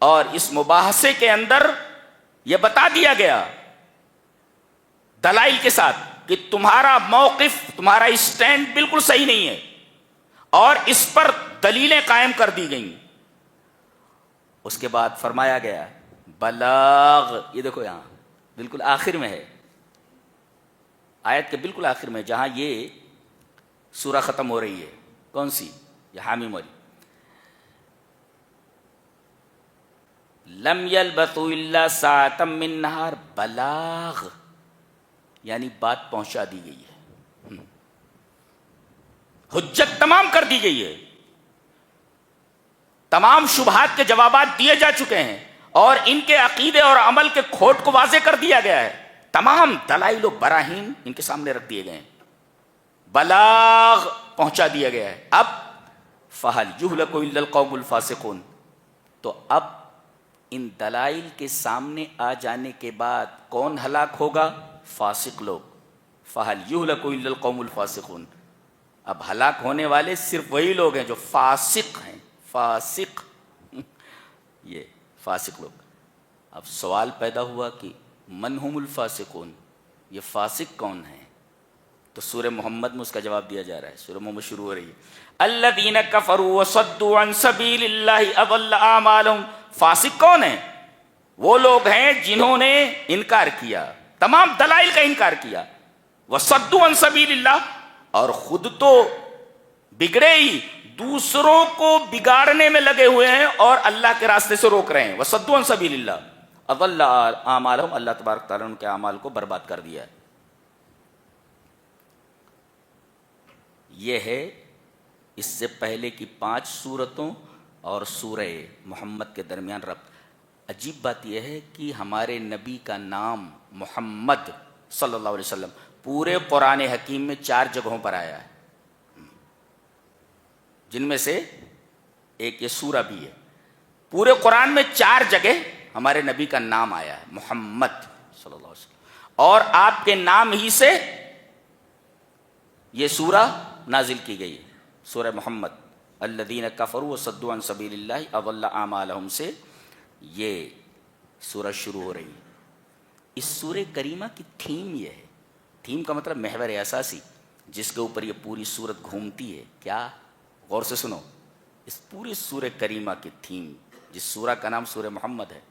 اور اس مباحثے کے اندر یہ بتا دیا گیا دلائل کے ساتھ کہ تمہارا موقف، تمہارا اسٹینڈ بالکل صحیح نہیں ہے، اور اس پر دلیلیں قائم کر دی گئیں۔ اس کے بعد فرمایا گیا بلاغ، یہ دیکھو یہاں بالکل آخر میں ہے، آیت کے بالکل آخر میں، جہاں یہ سورہ ختم ہو رہی ہے، کون سی، یہ حامیم والی، لم یلبثوا الا ساعۃ من نہار، بلاغ یعنی بات پہنچا دی گئی ہے، حجت تمام کر دی گئی ہے، تمام شبہات کے جوابات دیے جا چکے ہیں، اور ان کے عقیدے اور عمل کے کھوٹ کو واضح کر دیا گیا ہے، تمام دلائل و براہین ان کے سامنے رکھ دیے گئے ہیں، بلاغ پہنچا دیا گیا ہے۔ اب فَهَلْ يُهْلَكُ إِلَّا الْقَوْمُ الْفَاسِقُونَ، تو اب ان دلائل کے سامنے آ جانے کے بعد کون ہلاک ہوگا؟ فاسق لوگ. فَهَلْ يُهْلَكُ إِلَّا الْقَوْمُ الْفَاسِقُونَ. اب ہلاک ہونے والے صرف وہی لوگ ہیں جو فاسق ہیں. فاسق یہ فاسق لوگ. اب سوال پیدا ہوا کہ من ہم الفاسقون، یہ فاسق کون ہیں؟ تو سورہ محمد میں اس کا جواب دیا جا رہا ہے. سورہ محمد شروع ہو رہی ہے الذین کفروا وصدوا عن سبیل اللہ اضل اعمالهم. فاسق کون ہیں؟ وہ لوگ ہیں جنہوں نے انکار کیا، تمام دلائل کا انکار کیا. وصدوا عن سبیل اللہ، اور خود تو بگڑے ہی دوسروں کو بگاڑنے میں لگے ہوئے ہیں اور اللہ کے راستے سے روک رہے ہیں. وصدوا عن سبیل اللہ اضل اعمالهم، اللہ تبارک تعالیٰ نے ان کے اعمال کو برباد کر دیا ہے. یہ ہے اس سے پہلے کی 5 سورتوں اور سورہ محمد کے درمیان ربط. عجیب بات یہ ہے کہ ہمارے نبی کا نام محمد صلی اللہ علیہ وسلم پورے قرآن حکیم میں 4 جگہوں پر آیا ہے، جن میں سے ایک یہ سورہ بھی ہے. پورے قرآن میں 4 جگہ ہمارے نبی کا نام آیا ہے محمد صلی اللہ علیہ وسلم، اور آپ کے نام ہی سے یہ سورہ نازل کی گئی. سورہ محمد الذین کفروا وصدوا عن سبیل اللہ اضل اعمالهم سے یہ سورہ شروع ہو رہی ہے. اس سورہ کریمہ کی تھیم یہ ہے. تھیم کا مطلب محور اساسی جس کے اوپر یہ پوری سورت گھومتی ہے. کیا؟ غور سے سنو. اس پوری سورہ کریمہ کی تھیم، جس سورہ کا نام سورہ محمد ہے،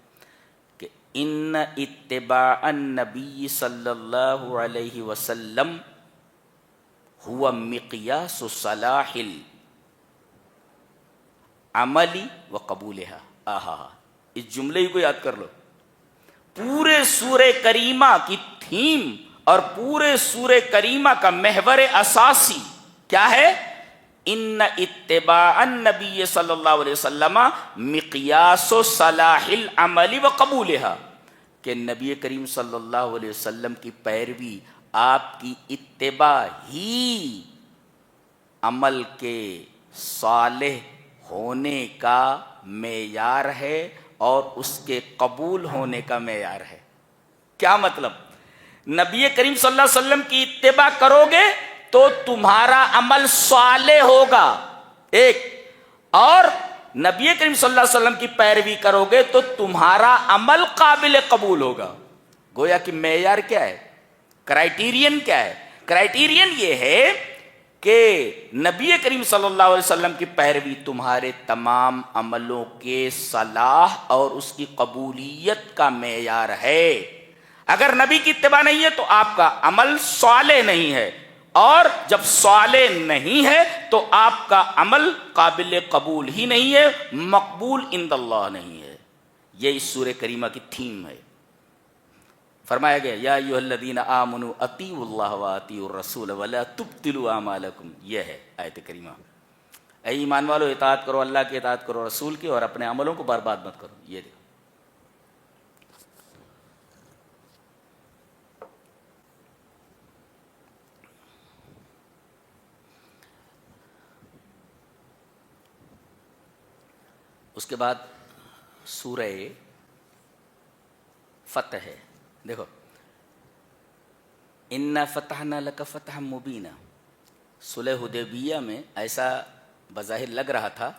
کہ ان اتباع النبی صلی اللہ علیہ وسلم ہوا مقیاس صلاح العمل و قبولها. اس جملے کو یاد کر لو. پورے سورہ کریمہ کی تھیم اور پورے سورہ کریمہ کا محور اساسی کیا ہے؟ ان اتباع النبی صلی اللہ علیہ وسلم مقیاس صلاح العمل و قبولها، کہ نبی کریم صلی اللہ علیہ وسلم کی پیروی، آپ کی اتباع ہی عمل کے صالح ہونے کا معیار ہے اور اس کے قبول ہونے کا معیار ہے. کیا مطلب؟ نبی کریم صلی اللہ علیہ وسلم کی اتباع کرو گے تو تمہارا عمل صالح ہوگا ایک، اور نبی کریم صلی اللہ علیہ وسلم کی پیروی کرو گے تو تمہارا عمل قابل قبول ہوگا. گویا کہ معیار کیا ہے؟ کرائیٹیرین کیا ہے؟ کرائیٹیرین یہ ہے کہ نبی کریم صلی اللہ علیہ وسلم کی پیروی تمہارے تمام عملوں کے صلاح اور اس کی قبولیت کا معیار ہے. اگر نبی کی اتباع نہیں ہے تو آپ کا عمل صالح نہیں ہے، اور جب صالح نہیں ہے تو آپ کا عمل قابل قبول ہی نہیں ہے، مقبول عند اللہ نہیں ہے. یہ اس سورہ کریمہ کی تھیم ہے. فرمایا گیا یا ایھا الذین آمنوا اطیعوا اللہ واطیعوا الرسول ولا تبطلوا اعمالکم. یہ ہے آیت کریمہ. اے ایمان والو، اطاعت کرو، اللہ کی اطاعت کرو، رسول کی، اور اپنے عملوں کو برباد مت کرو. یہ دیکھو اس کے بعد سورہ فتح ہے. دیکھو انا فتحنا لک فتحا مبینا. صلح حدیبیہ میں ایسا بظاہر لگ رہا تھا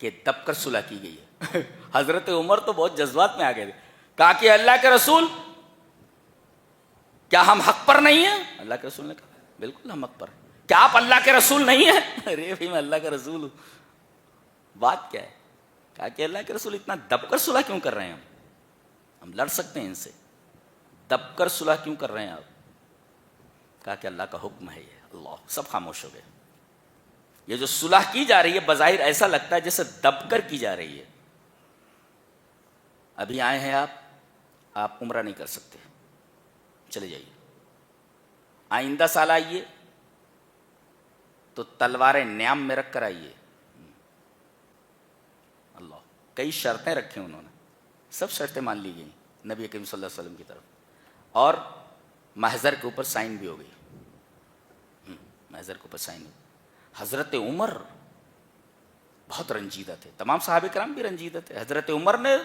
کہ دب کر صلح کی گئی ہے. حضرت عمر تو بہت جذبات میں آ گئے تھے. کہا کہ اللہ کے رسول کیا ہم حق پر نہیں ہیں؟ اللہ کے رسول نے کہا بالکل ہم حق پر ہیں. کیا آپ اللہ کے رسول نہیں ہیں؟ ارے بھائی میں اللہ کا رسول ہوں. بات کیا ہے؟ کہا کہ اللہ کے رسول اتنا دب کر صلح کیوں کر رہے ہیں؟ ہم لڑ سکتے ہیں ان سے، دب کر صلح کیوں کر رہے ہیں آپ؟ کہا کہ اللہ کا حکم ہے یہ. اللہ، سب خاموش ہو گئے. یہ جو صلح کی جا رہی ہے بظاہر ایسا لگتا ہے جیسے دب کر کی جا رہی ہے. ابھی آئے ہیں آپ عمرہ نہیں کر سکتے، چلے جائیے. آئندہ سال آئیے تو تلواریں نیام میں رکھ کر آئیے. اللہ، کئی شرطیں رکھی انہوں نے، سب شرطیں مان لی گئیں نبی کریم صلی اللہ علیہ وسلم کی طرف، اور محضر کے اوپر سائن بھی ہو گئی. محضر کے اوپر سائن ہو. حضرت عمر بہت رنجیدہ تھے، تمام صحابہ کرام بھی رنجیدہ تھے. حضرت عمر نے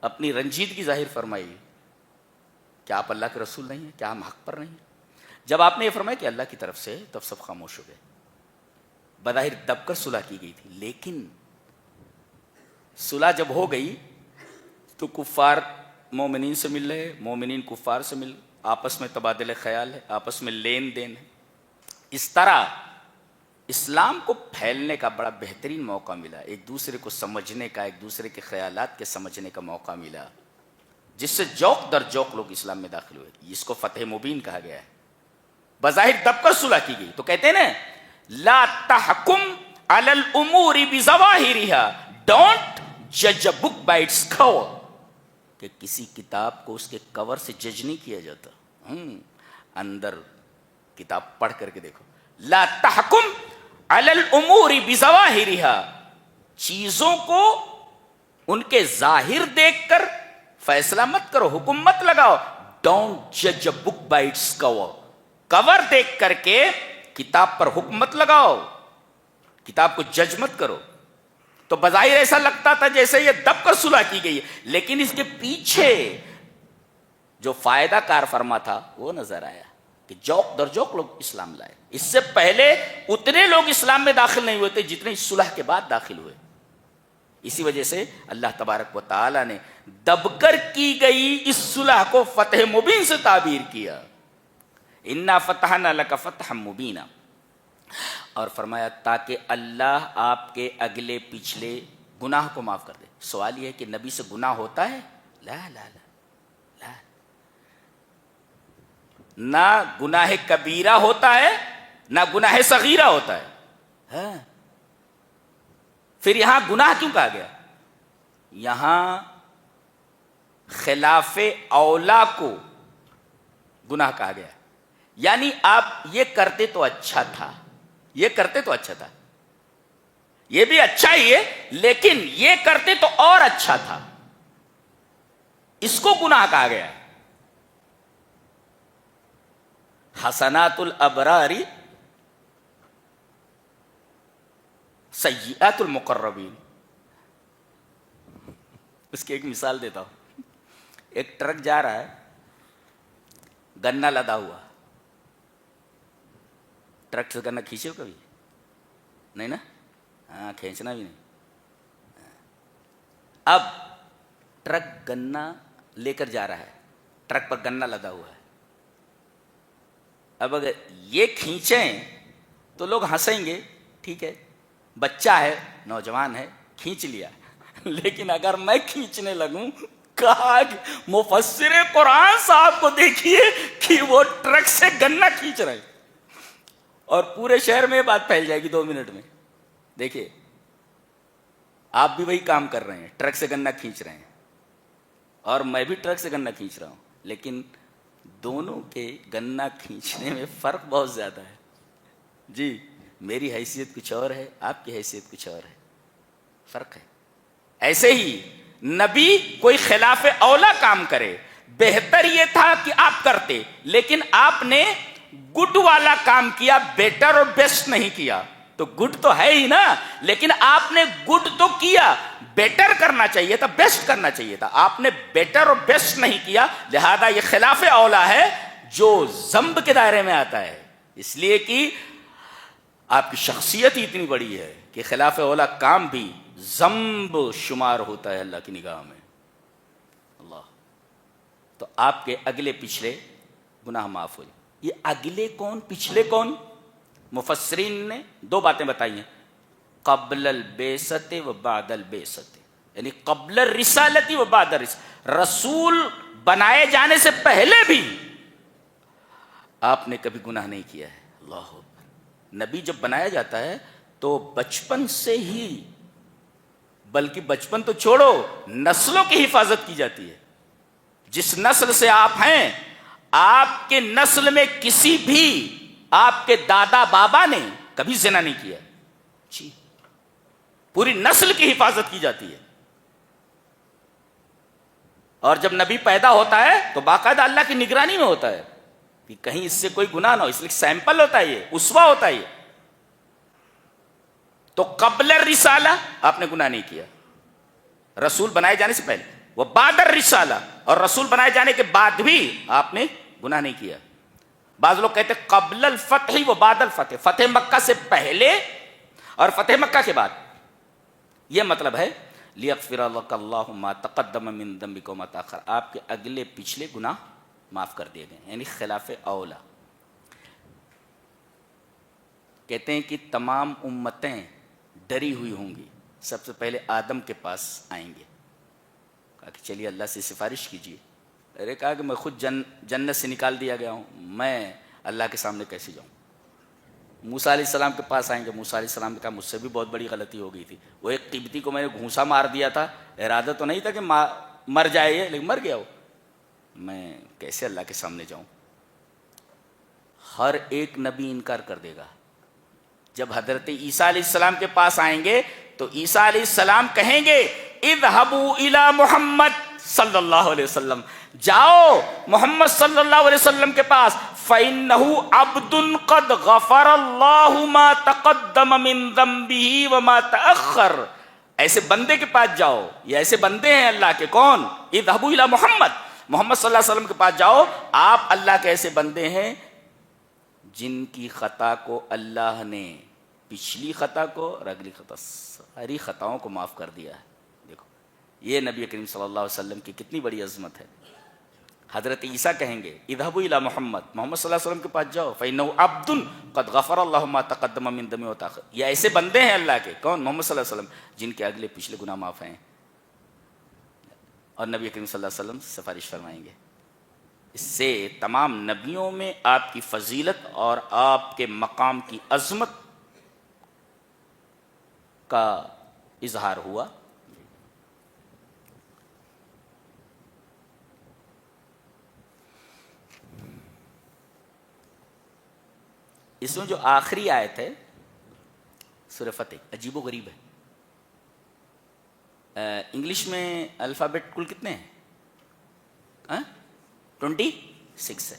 اپنی رنجیدگی ظاہر فرمائی. کیا آپ اللہ کے رسول نہیں ہیں؟ کیا ہم حق پر نہیں ہیں؟ جب آپ نے یہ فرمایا کہ اللہ کی طرف سے، تب سب خاموش ہو گئے. بظاہر دب کر صلح کی گئی تھی، لیکن صلح جب ہو گئی تو کفار مومنین سے مل رہے، مومنین کفار سے مل، آپس میں تبادلہ خیال ہے، آپس میں لین دین ہے. اس طرح اسلام کو پھیلنے کا بڑا بہترین موقع ملا، ایک دوسرے کو سمجھنے کا، ایک دوسرے کے خیالات کے سمجھنے کا موقع ملا، جس سے جوق در جوق لوگ اسلام میں داخل ہوئے. اس کو فتح مبین کہا گیا ہے. بظاہر دب کر صلح کی گئی. تو کہتے ہیں نا لا تحکم علی الامور بظواہرها، ڈونٹ جج اے بک بائی اٹس کور، کہ کسی کتاب کو اس کے کور سے جج نہیں کیا جاتا. اندر کتاب پڑھ کر کے دیکھو. لا تحکم علی الامور بظواہرها، چیزوں کو ان کے ظاہر دیکھ کر فیصلہ مت کرو، حکم مت لگاؤ. ڈونٹ جج اے بک بائی اٹس کور، کور دیکھ کر کے کتاب پر حکم مت لگاؤ، کتاب کو جج مت کرو. تو بظاہر ایسا لگتا تھا جیسے یہ دب کر صلح کی گئی ہے، لیکن اس کے پیچھے جو فائدہ کار فرما تھا وہ نظر آیا کہ جوق در جوق لوگ اسلام لائے. اس سے پہلے اتنے لوگ اسلام میں داخل نہیں ہوئے تھے جتنے اس صلح کے بعد داخل ہوئے. اسی وجہ سے اللہ تبارک و تعالی نے دب کر کی گئی اس صلح کو فتح مبین سے تعبیر کیا. انا فتحنا لک فتحا مبینا، اور فرمایا تاکہ اللہ آپ کے اگلے پچھلے گناہ کو معاف کر دے. سوال یہ ہے کہ نبی سے گناہ ہوتا ہے؟ لا لا لا لا، نہ گناہ کبیرہ ہوتا ہے نہ گناہ صغیرہ ہوتا ہے. پھر یہاں گناہ کیوں کہا گیا؟ یہاں خلاف اولا کو گناہ کہا گیا. یعنی آپ یہ کرتے تو اچھا تھا، یہ کرتے تو اچھا تھا، یہ بھی اچھا ہی ہے، لیکن یہ کرتے تو اور اچھا تھا، اس کو گناہ کہا گیا. حسنات الابرار سیئات المقربین. اس کی ایک مثال دیتا ہوں. ایک ٹرک جا رہا ہے، گنا لدا ہوا. ٹرک سے گنا کھینچے ہو کبھی؟ نہیں نا؟ ہاں، کھینچنا بھی نہیں. اب ٹرک گنا لے کر جا رہا ہے، ٹرک پر گنا لدا ہوا ہے. اب اگر یہ کھینچیں تو لوگ ہنسیں گے، ٹھیک ہے، بچہ ہے، نوجوان ہے، کھینچ لیا. لیکن اگر میں کھینچنے لگوں، کہا مفسر قرآن صاحب کو دیکھیے کہ وہ ٹرک سے گنا کھینچ رہے ہیں، اور پورے شہر میں بات پھیل جائے گی 2 منٹ میں. دیکھیے آپ بھی وہی کام کر رہے ہیں، ٹرک سے گنا کھینچ رہے ہیں، اور میں بھی ٹرک سے گنا کھینچ رہا ہوں، لیکن دونوں کے گنا کھینچنے میں فرق بہت زیادہ ہے. جی، میری حیثیت کچھ اور ہے، آپ کی حیثیت کچھ اور ہے، فرق ہے. ایسے ہی نبی کوئی خلاف اولا کام کرے، بہتر یہ تھا کہ آپ کرتے، لیکن آپ نے گڈ والا کام کیا، بیٹر اور بیسٹ نہیں کیا. تو گڈ تو ہے ہی نا، لیکن آپ نے گڈ تو کیا، بیٹر کرنا چاہیے تھا، بیسٹ کرنا چاہیے تھا. آپ نے بیٹر اور بیسٹ نہیں کیا، لہذا یہ خلاف اولا ہے جو ذنب کے دائرے میں آتا ہے. اس لیے کہ آپ کی شخصیت ہی اتنی بڑی ہے کہ خلاف اولا کام بھی ذنب شمار ہوتا ہے اللہ کی نگاہ میں. اللہ. تو آپ کے اگلے پچھلے گناہ معاف ہو جائے. یہ اگلے کون، پچھلے کون؟ مفسرین نے 2 باتیں بتائی ہیں، قبل البعثۃ و بعد البعثۃ، یعنی قبل الرسالۃ و بعد الرسالۃ. رسول بنائے جانے سے پہلے بھی آپ نے کبھی گناہ نہیں کیا ہے. اللہ اکبر. نبی جب بنایا جاتا ہے تو بچپن سے ہی، بلکہ بچپن تو چھوڑو، نسلوں کی حفاظت کی جاتی ہے. جس نسل سے آپ ہیں، آپ کے نسل میں کسی بھی آپ کے دادا بابا نے کبھی زنا نہیں کیا. جی، پوری نسل کی حفاظت کی جاتی ہے. اور جب نبی پیدا ہوتا ہے تو باقاعدہ اللہ کی نگرانی میں ہوتا ہے کہ کہیں اس سے کوئی گناہ نہ ہو، اس لیے سیمپل ہوتا ہے، یہ اسوہ ہوتا ہے. یہ تو قبل الرسالہ آپ نے گناہ نہیں کیا، رسول بنائے جانے سے پہلے. وبعد الرسالہ، اور رسول بنائے جانے کے بعد بھی آپ نے گناہ نہیں کیا. بعض لوگ کہتے ہیں قبل الفتح و بعد الفتح، فتح مکہ سے پہلے اور فتح مکہ کے بعد. یہ مطلب ہے لیغفر لک اللہ ما تقدم من ذنبک وما تاخر، آپ کے اگلے پچھلے گناہ معاف کر دیے گئے، یعنی خلاف اولا. کہتے ہیں کہ تمام امتیں ڈری ہوئی ہوں گی، سب سے پہلے آدم کے پاس آئیں گے. کہا کہ چلیے اللہ سے سفارش کیجیے. ارے کہا کہ میں خود جنت سے نکال دیا گیا ہوں، میں اللہ کے سامنے کیسے جاؤں. موسیٰ علیہ السلام کے پاس آئیں گے. موسیٰ علیہ السلام نے کہا مجھ سے بھی بہت بڑی غلطی ہو گئی تھی، وہ ایک قبطی کو میں نے گھونسا مار دیا تھا، ارادہ تو نہیں تھا کہ مر جائے یہ، لیکن مر گیا وہ، میں کیسے اللہ کے سامنے جاؤں. ہر ایک نبی انکار کر دے گا. جب حضرت عیسیٰ علیہ السلام کے پاس آئیں گے تو عیسیٰ علیہ السلام کہیں گے اذهبوا الى محمد صلی اللہ علیہ وسلم، جاؤ محمد صلی اللہ علیہ وسلم کے پاس، فَإِنَّهُ عَبْدٌ قَدْ غَفَرَ اللَّهُ مَا تَقَدَّمَ مِن ذَنبِهِ وَمَا تَأَخَّرَ. ایسے بندے کے پاس جاؤ، یہ ایسے بندے ہیں اللہ کے. کون؟ اذهبوا الى محمد، محمد صلی اللہ علیہ وسلم کے پاس جاؤ. آپ اللہ کے ایسے بندے ہیں جن کی خطا کو اللہ نے، پچھلی خطا کو اور اگلی خطا، ساری خطاؤں کو معاف کر دیا ہے. دیکھو یہ نبی کریم صلی اللہ علیہ وسلم کی کتنی بڑی عظمت ہے. حضرت عیسیٰ کہیں گے اذهبوا الى محمد، محمد صلی اللہ علیہ وسلم کے پاس جاؤ، فإنه عبد قد غفر اللہ ما تقدم من ذنبه وتأخر. یہ ایسے بندے ہیں اللہ کے. کون؟ محمد صلی اللہ علیہ وسلم، جن کے اگلے پچھلے گناہ معاف ہیں. اور نبی کریم صلی اللہ علیہ وسلم سفارش فرمائیں گے. اس سے تمام نبیوں میں آپ کی فضیلت اور آپ کے مقام کی عظمت کا اظہار ہوا. اس میں جو آخری آیت ہے سورہ فتح عجیب و غریب ہے. انگلش میں الفابیٹ کل کتنے ہیں؟ 26 ہے.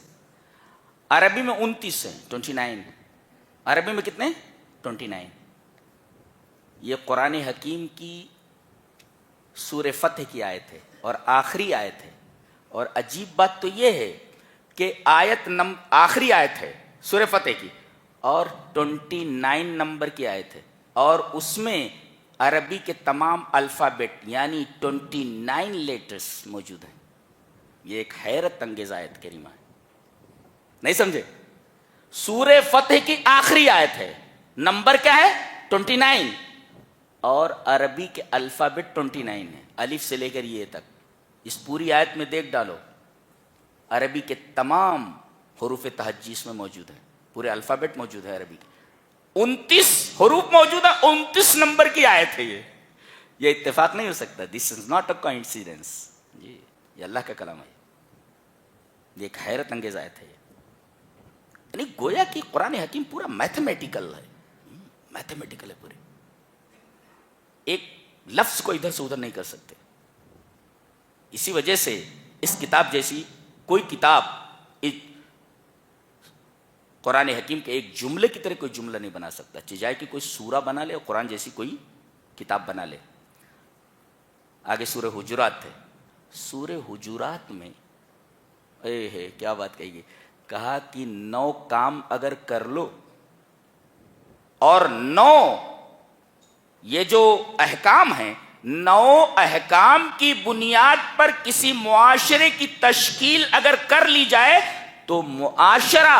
عربی میں 29 ہے، 29. عربی میں کتنے؟ 29. یہ قرآن حکیم کی سورہ فتح کی آیت ہے اور آخری آیت ہے. اور عجیب بات تو یہ ہے کہ آخری آیت ہے سورہ فتح کی اور 29 نمبر کی آیت ہے، اور اس میں عربی کے تمام الفابیٹ یعنی 29 لیٹرز موجود ہیں. یہ ایک حیرت انگیز آیت کریمہ ہے. نہیں سمجھے؟ سورہ فتح کی آخری آیت ہے، نمبر کیا ہے؟ 29، اور عربی کے الفابیٹ 29 ہے، الف سے لے کر یہ تک. اس پوری آیت میں دیکھ ڈالو، عربی کے تمام حروف تہجی اس میں موجود ہیں، پورے الفابیٹ موجود ہے عربی کے. 29 حروف موجود ہیں، 29 نمبر کی آیت ہے. یہ اتفاق نہیں ہو سکتا. دس از ناٹ اے کوئنسیڈنس. جی یہ اللہ کا کلام ہے. یہ ایک حیرت انگیز آیت ہے. یعنی گویا کہ قرآن حکیم پورا میتھمیٹیکل ہے، میتھمیٹیکل ہے پورے. ایک لفظ کو ادھر سے ادھر نہیں کر سکتے. اسی وجہ سے اس کتاب جیسی کوئی کتاب قرآن حکیم کے ایک جملے کی طرح کوئی جملہ نہیں بنا سکتا. چاہے کہ کوئی سورہ بنا لے اور قرآن جیسی کوئی کتاب بنا لے. آگے سورہ حجرات ہے. سورہ حجرات میں کیا بات کہی گئی، کہا کہ 9 کام اگر کر لو اور 9 یہ جو احکام ہیں، 9 احکام کی بنیاد پر کسی معاشرے کی تشکیل اگر کر لی جائے تو معاشرہ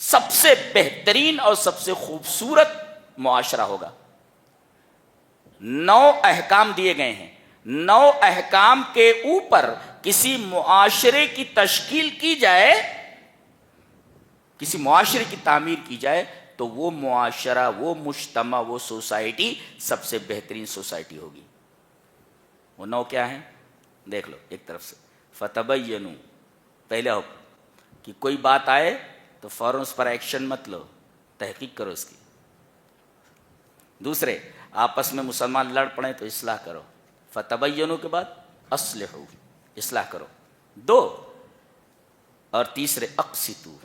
سب سے بہترین اور سب سے خوبصورت معاشرہ ہوگا. 9 احکام دیے گئے ہیں. 9 احکام کے اوپر کسی معاشرے کی تشکیل کی جائے، کسی معاشرے کی تعمیر کی جائے تو وہ معاشرہ، وہ مجتمع، وہ سوسائٹی سب سے بہترین سوسائٹی ہوگی. وہ 9 کیا ہیں دیکھ لو. ایک طرف سے فتبینوا، پہلا حکم کہ کوئی بات آئے تو فوراً اس پر ایکشن مت لو، تحقیق کرو اس کی. دوسرے، آپس میں مسلمان لڑ پڑیں تو اصلاح کرو. فتبینوا کے بعد اصلحوا، اصلاح کرو. 2 اور تیسرے اقسطوا،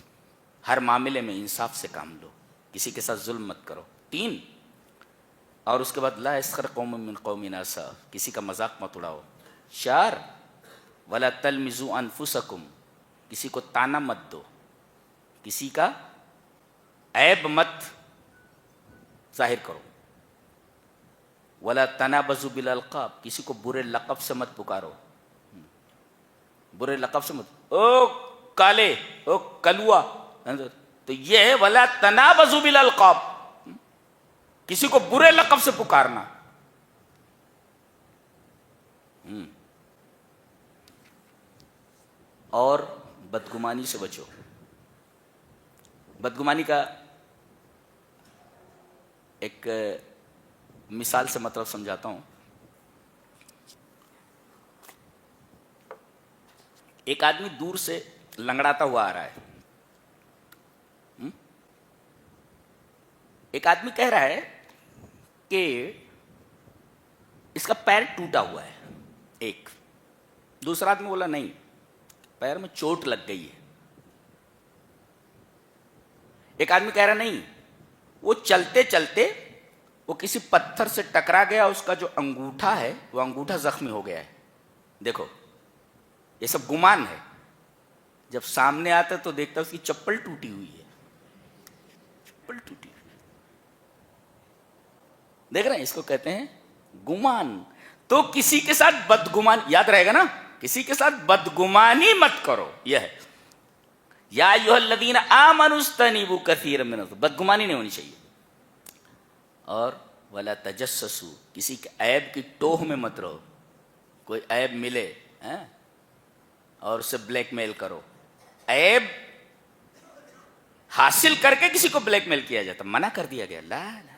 ہر معاملے میں انصاف سے کام لو، کسی کے ساتھ ظلم مت کرو. 3 اور اس کے بعد لا یسخر قوم من قوم عسیٰ، کسی کا مذاق مت اڑاؤ. 4 ولا تلمزوا انفسکم، کسی کو تانا مت دو، کسی کا عیب مت ظاہر کرو، ولا تنابزوا بالالقاب، کسی کو برے لقب سے مت پکارو، برے لقب سے مت، او کالے، او کلوا، تو یہ ہے ولا تنابزوا بالالقاب، کسی کو برے لقب سے پکارنا۔ اور بدگمانی سے بچو۔ بدگمانی کا ایک مثال سے مطلب سمجھاتا ہوں۔ ایک آدمی دور سے لنگڑاتا ہوا آ رہا ہے، ایک آدمی کہہ رہا ہے کہ اس کا پیر ٹوٹا ہوا ہے، ایک دوسرا آدمی بولا نہیں، پیر میں چوٹ لگ گئی ہے۔ ایک آدمی کہہ رہا نہیں، وہ چلتے چلتے وہ کسی پتھر سے ٹکرا گیا، اس کا جو انگوٹھا ہے وہ انگوٹھا زخمی ہو گیا ہے۔ دیکھو یہ سب گمان ہے، جب سامنے آتا تو دیکھتا ہے اس کی چپل ٹوٹی ہوئی ہے، چپل ٹوٹی ہوئی، دیکھ رہے ہیں، اس کو کہتے ہیں گمان۔ تو کسی کے ساتھ بدگمان، یاد رہے گا نا، کسی کے ساتھ بدگمانی مت کرو، یہ ہے یا ایھا الذین آمنوا اجتنبوا کثیرا من الظن، بدگمانی نہیں ہونی چاہیے۔ اور ولا تجسسوا، کسی کے عیب کی ٹوہ میں مت رہو، کوئی عیب ملے اور اسے بلیک میل کرو، عیب حاصل کر کے کسی کو بلیک میل کیا جاتا، منع کر دیا گیا، لا لا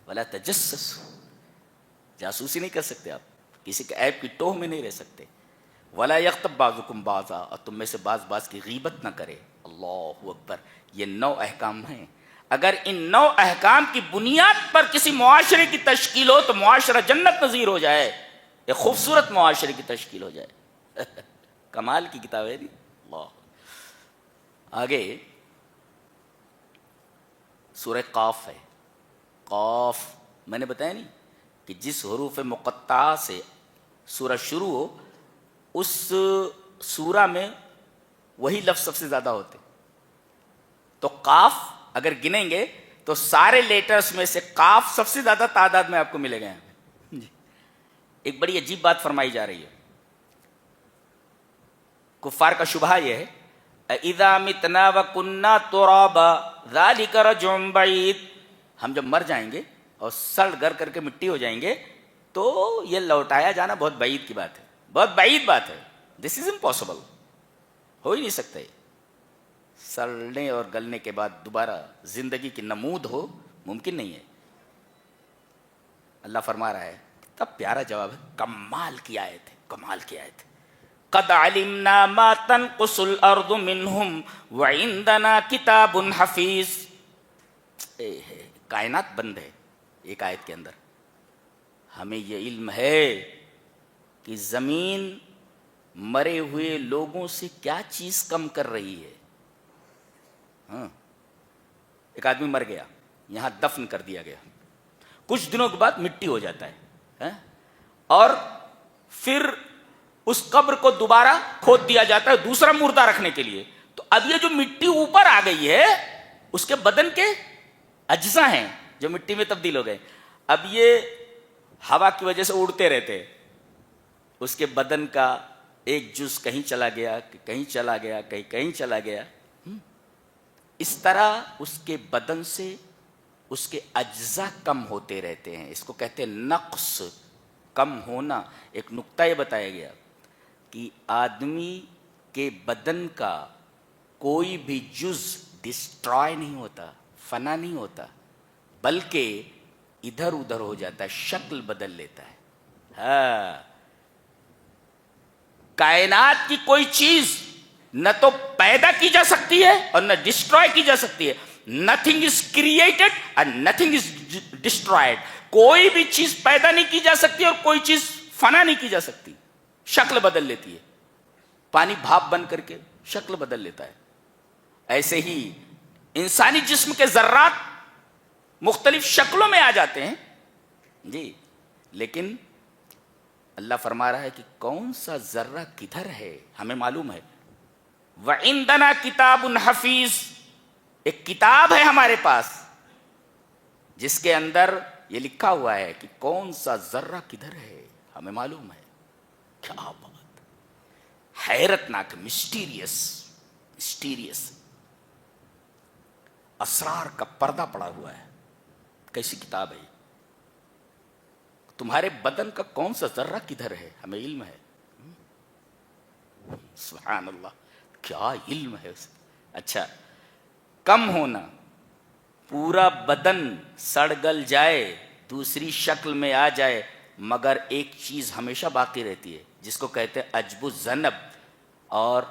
ولا تجسسوا، جاسوسی نہیں کر سکتے آپ، کسی کے عیب کی ٹوہ میں نہیں رہ سکتے۔ ولا یغتب بعضکم بعضا، اور تم میں سے بعض کی غیبت نہ کرے۔ اللہ اکبر، یہ 9 احکام ہیں۔ اگر ان 9 احکام کی بنیاد پر کسی معاشرے کی تشکیل ہو تو معاشرہ جنت نظیر ہو جائے، ایک خوبصورت معاشرے کی تشکیل ہو جائے۔ کمال کی کتاب ہے اللہ۔ آگے سورہ قاف ہے، قاف میں نے بتایا نہیں کہ جس حروف مقطعہ سے سورہ شروع ہو اس سورہ میں وہی لفظ سب سے زیادہ ہوتے، تو قاف اگر گنیں گے تو سارے لیٹرز میں سے قاف سب سے زیادہ تعداد میں آپ کو ملے گئے ہیں۔ ایک بڑی عجیب بات فرمائی جا رہی ہے، کفار کا شبہہ یہ ہے اذا متنا وکنا ترابا ذلک رجع بعید، ہم جب مر جائیں گے اور سڑ گر کر کے مٹی ہو جائیں گے تو یہ لوٹایا جانا بہت بعید کی بات ہے، بہت بعید بات ہے، دس از امپاسبل، ہو ہی نہیں سکتا۔ سڑنے اور گلنے کے بعد دوبارہ زندگی کی نمود ہو، ممکن نہیں ہے۔ اللہ فرما رہا ہے، کتنا پیارا جواب ہے، کمال کی آیت ہے، کمال کی آیت ہے۔ قد علمنا ما تنقص الارض منہم وعندنا کتاب حفیظ۔ کائنات بند ہے ایک آیت کے اندر، ہمیں یہ علم ہے کہ زمین مرے ہوئے لوگوں سے کیا چیز کم کر رہی ہے۔ ایک آدمی مر گیا، یہاں دفن کر دیا گیا، کچھ دنوں کے بعد مٹی ہو جاتا ہے، اور پھر اس قبر کو دوبارہ کھود دیا جاتا ہے دوسرا مردہ رکھنے کے لیے، تو اب یہ جو مٹی اوپر آ گئی ہے اس کے بدن کے اجزاء ہیں جو مٹی میں تبدیل ہو گئے، اب یہ ہوا کی وجہ سے اڑتے رہتے، اس کے بدن کا ایک جز کہیں چلا گیا، کہیں چلا گیا، کہیں چلا گیا، اس طرح اس کے بدن سے اس کے اجزاء کم ہوتے رہتے ہیں۔ اس کو کہتے ہیں نقص، کم ہونا۔ ایک نقطہ یہ بتایا گیا کہ آدمی کے بدن کا کوئی بھی جز ڈسٹرائے نہیں ہوتا، فنا نہیں ہوتا، بلکہ ادھر ادھر ہو جاتا ہے، شکل بدل لیتا ہے۔ کائنات کی کوئی چیز نہ تو پیدا کی جا سکتی ہے اور نہ ڈسٹرائے کی جا سکتی ہے۔ Nothing is created and nothing is destroyed, کوئی بھی چیز پیدا نہیں کی جا سکتی اور کوئی چیز فنا نہیں کی جا سکتی، شکل بدل لیتی ہے۔ پانی بھاپ بن کر کے شکل بدل لیتا ہے، ایسے ہی انسانی جسم کے ذرات مختلف شکلوں میں آ جاتے ہیں جی، لیکن اللہ فرما رہا ہے کہ کون سا ذرہ کدھر ہے ہمیں معلوم ہے. وَعِندَنَا کتاب حفیظ، ایک کتاب ہے ہمارے پاس جس کے اندر یہ لکھا ہوا ہے کہ کون سا ذرہ کدھر ہے ہمیں معلوم ہے. کیا بات، حیرت ناک، مسٹیریس اسرار کا پردہ پڑا ہوا ہے. کیسی کتاب ہے؟ تمہارے بدن کا کون سا ذرہ کدھر ہے ہمیں علم ہے. سبحان اللہ، کیا علم ہے اس. اچھا، کم ہونا، پورا بدن سڑ گل جائے، دوسری شکل میں آ جائے، مگر ایک چیز ہمیشہ باقی رہتی ہے جس کو کہتے ہیں عجب الذنب، اور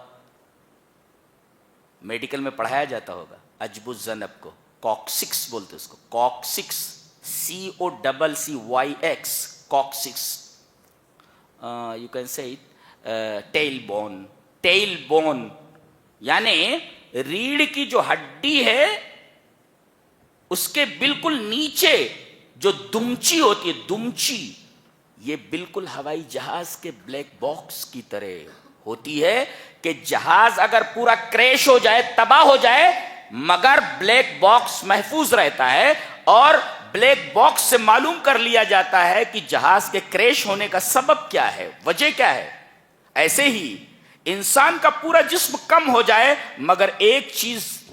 میڈیکل میں پڑھایا جاتا ہوگا عجب الذنب کو. کاکسکس بولتے اس کو، coccyx, COCCYX، coccyx. You can say tail bone, یعنی ریڑھ کی جو ہڈی ہے اس کے بالکل نیچے جو دمچی ہوتی ہے، دمچی، یہ بالکل ہوائی جہاز کے بلیک باکس کی طرح ہوتی ہے کہ جہاز اگر پورا کریش ہو جائے، تباہ ہو جائے، مگر بلیک باکس محفوظ رہتا ہے، اور بلیک باکس سے معلوم کر لیا جاتا ہے کہ جہاز کے کریش ہونے کا سبب کیا ہے، وجہ کیا ہے. ایسے ہی انسان کا پورا جسم کم ہو جائے مگر ایک چیز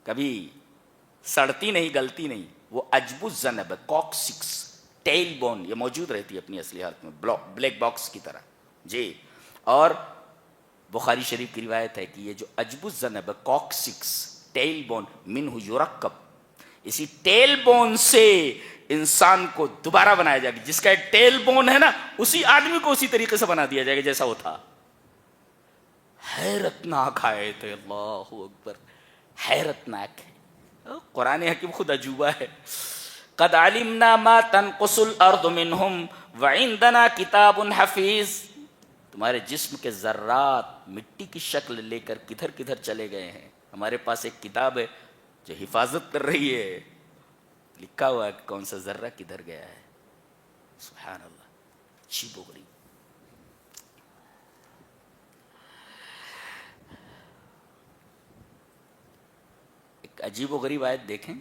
کبھی سڑتی نہیں، گلتی نہیں، وہ عجب الذنب، کاکسکس، ٹیل بون، یہ موجود رہتی ہے اپنی اصلی حالت میں بلیک باکس کی طرح. جی، اور بخاری شریف کی روایت ہے کہ یہ جو عجب الذنب، کاکسکس، ٹیل بون، منہ یرکب، اسی ٹیل بون سے انسان کو دوبارہ بنایا جائے گا. جس کا ٹیل بون ہے نا، اسی آدمی کو اسی طریقے سے بنا دیا جائے گا جیسا وہ تھا. حیرت ناک آیت ہے، اللہ اکبر، حیرت ناک ہے. قرآن حکیم خود عجوبہ ہے. قد علمنا ما تنقص الارض منہم وعندنا کتاب حفیظ. تمہارے جسم کے ذرات مٹی کی شکل لے کر کدھر کدھر چلے گئے ہیں، ہمارے پاس ایک کتاب ہے جو حفاظت کر رہی ہے. لکھا ہوا ہے کہ کون سا ذرہ کدھر گیا ہے. سبحان اللہ، عجیب و غریب. ایک عجیب و غریب آیت دیکھیں.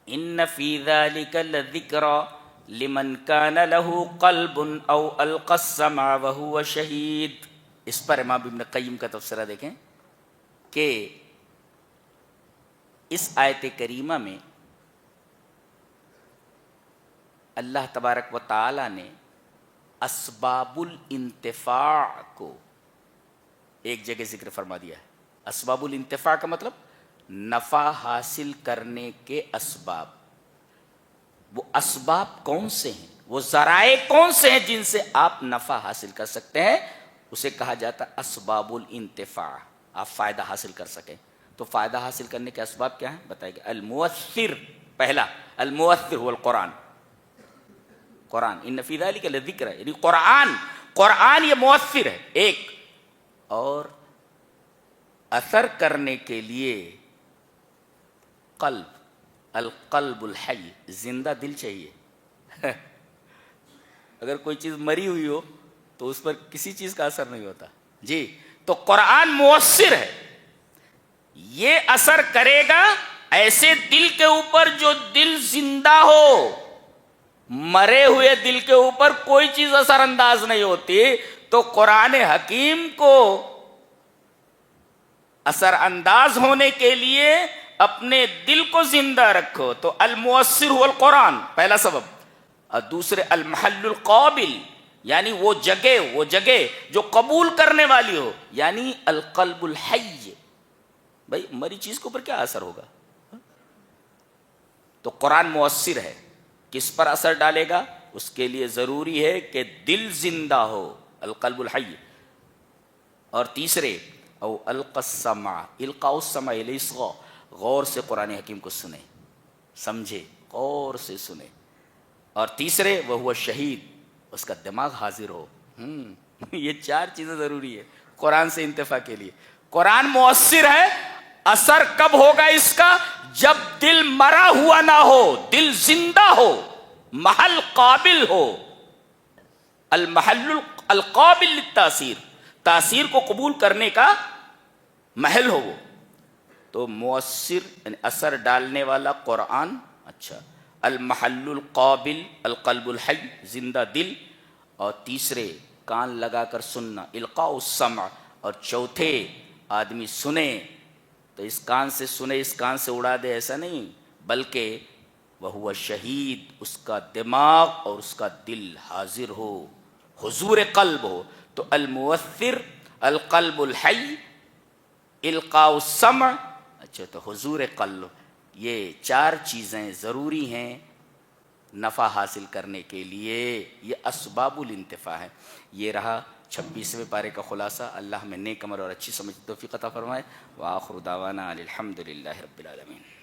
ان فی ذلک لذکری لمن کان له قلب او القى السمع وهو شہید. اس پر امام ابن قیم کا تفسیرہ دیکھیں کہ اس آیت کریمہ میں اللہ تبارک و تعالی نے اسباب الانتفاع کو ایک جگہ ذکر فرما دیا ہے. اسباب الانتفاع کا مطلب نفع حاصل کرنے کے اسباب. وہ اسباب کون سے ہیں، وہ ذرائع کون سے ہیں جن سے آپ نفع حاصل کر سکتے ہیں، اسے کہا جاتا ہے اسباب الانتفاع. آپ فائدہ حاصل کر سکیں. تو فائدہ حاصل کرنے کے اسباب کیا ہیں بتائیں گے. المؤثر، پہلا المؤثر هو القرآن. قرآن، ان فی ذلک لذکر، یعنی قرآن یہ مؤثر ہے ایک. اور اثر کرنے کے لیے قلب، القلب الحی، زندہ دل چاہیے. اگر کوئی چیز مری ہوئی ہو تو اس پر کسی چیز کا اثر نہیں ہوتا. جی، تو قرآن مؤثر ہے، یہ اثر کرے گا ایسے دل کے اوپر جو دل زندہ ہو. مرے ہوئے دل کے اوپر کوئی چیز اثر انداز نہیں ہوتی. تو قرآن حکیم کو اثر انداز ہونے کے لیے اپنے دل کو زندہ رکھو. تو المؤثر هو القرآن، پہلا سبب. اور دوسرے المحل القابل، یعنی وہ جگہ جو قبول کرنے والی ہو، یعنی القلب الحی. بھائی مری چیز کے اوپر کیا اثر ہوگا؟ تو قرآن مؤثر ہے. کس پر اثر ڈالے گا؟ اس کے لیے ضروری ہے کہ دل زندہ ہو، القلب الحی. اور تیسرے او القى السمع، القاء السمع الاصغاء، غور سے قرآن حکیم کو سنیں، سمجھے، غور سے سنیں. اور تیسرے وہ شہید، اس کا دماغ حاضر ہو. یہ چار چیزیں ضروری ہے قرآن سے انتفاع کے لیے. قرآن مؤثر ہے. اثر کب ہوگا اس کا؟ جب دل مرا ہوا نہ ہو، دل زندہ ہو. محل قابل ہو، المحل القابل للتاثیر، تاثیر کو قبول کرنے کا محل ہو وہ، تو مؤثر یعنی اثر ڈالنے والا قرآن. اچھا، المحل القابل القلب الحی، زندہ دل. اور تیسرے کان لگا کر سننا، القاء السمع. اور چوتھے آدمی سنے تو اس کان سے سنے اس کان سے اڑا دے، ایسا نہیں، بلکہ وہو شہید، اس کا دماغ اور اس کا دل حاضر ہو، حضور قلب ہو. تو المؤثر القلب الحی، القاء السمع، اچھا تو حضور قلب. یہ چار چیزیں ضروری ہیں نفع حاصل کرنے کے لیے، یہ اسباب الانتفاع ہے. یہ رہا 26ویں پارے کا خلاصہ. اللہ ہمیں نیک عمل اور اچھی سمجھ توفیق عطا فرمائے. وآخر دعوانا الحمد للہ رب العالمین.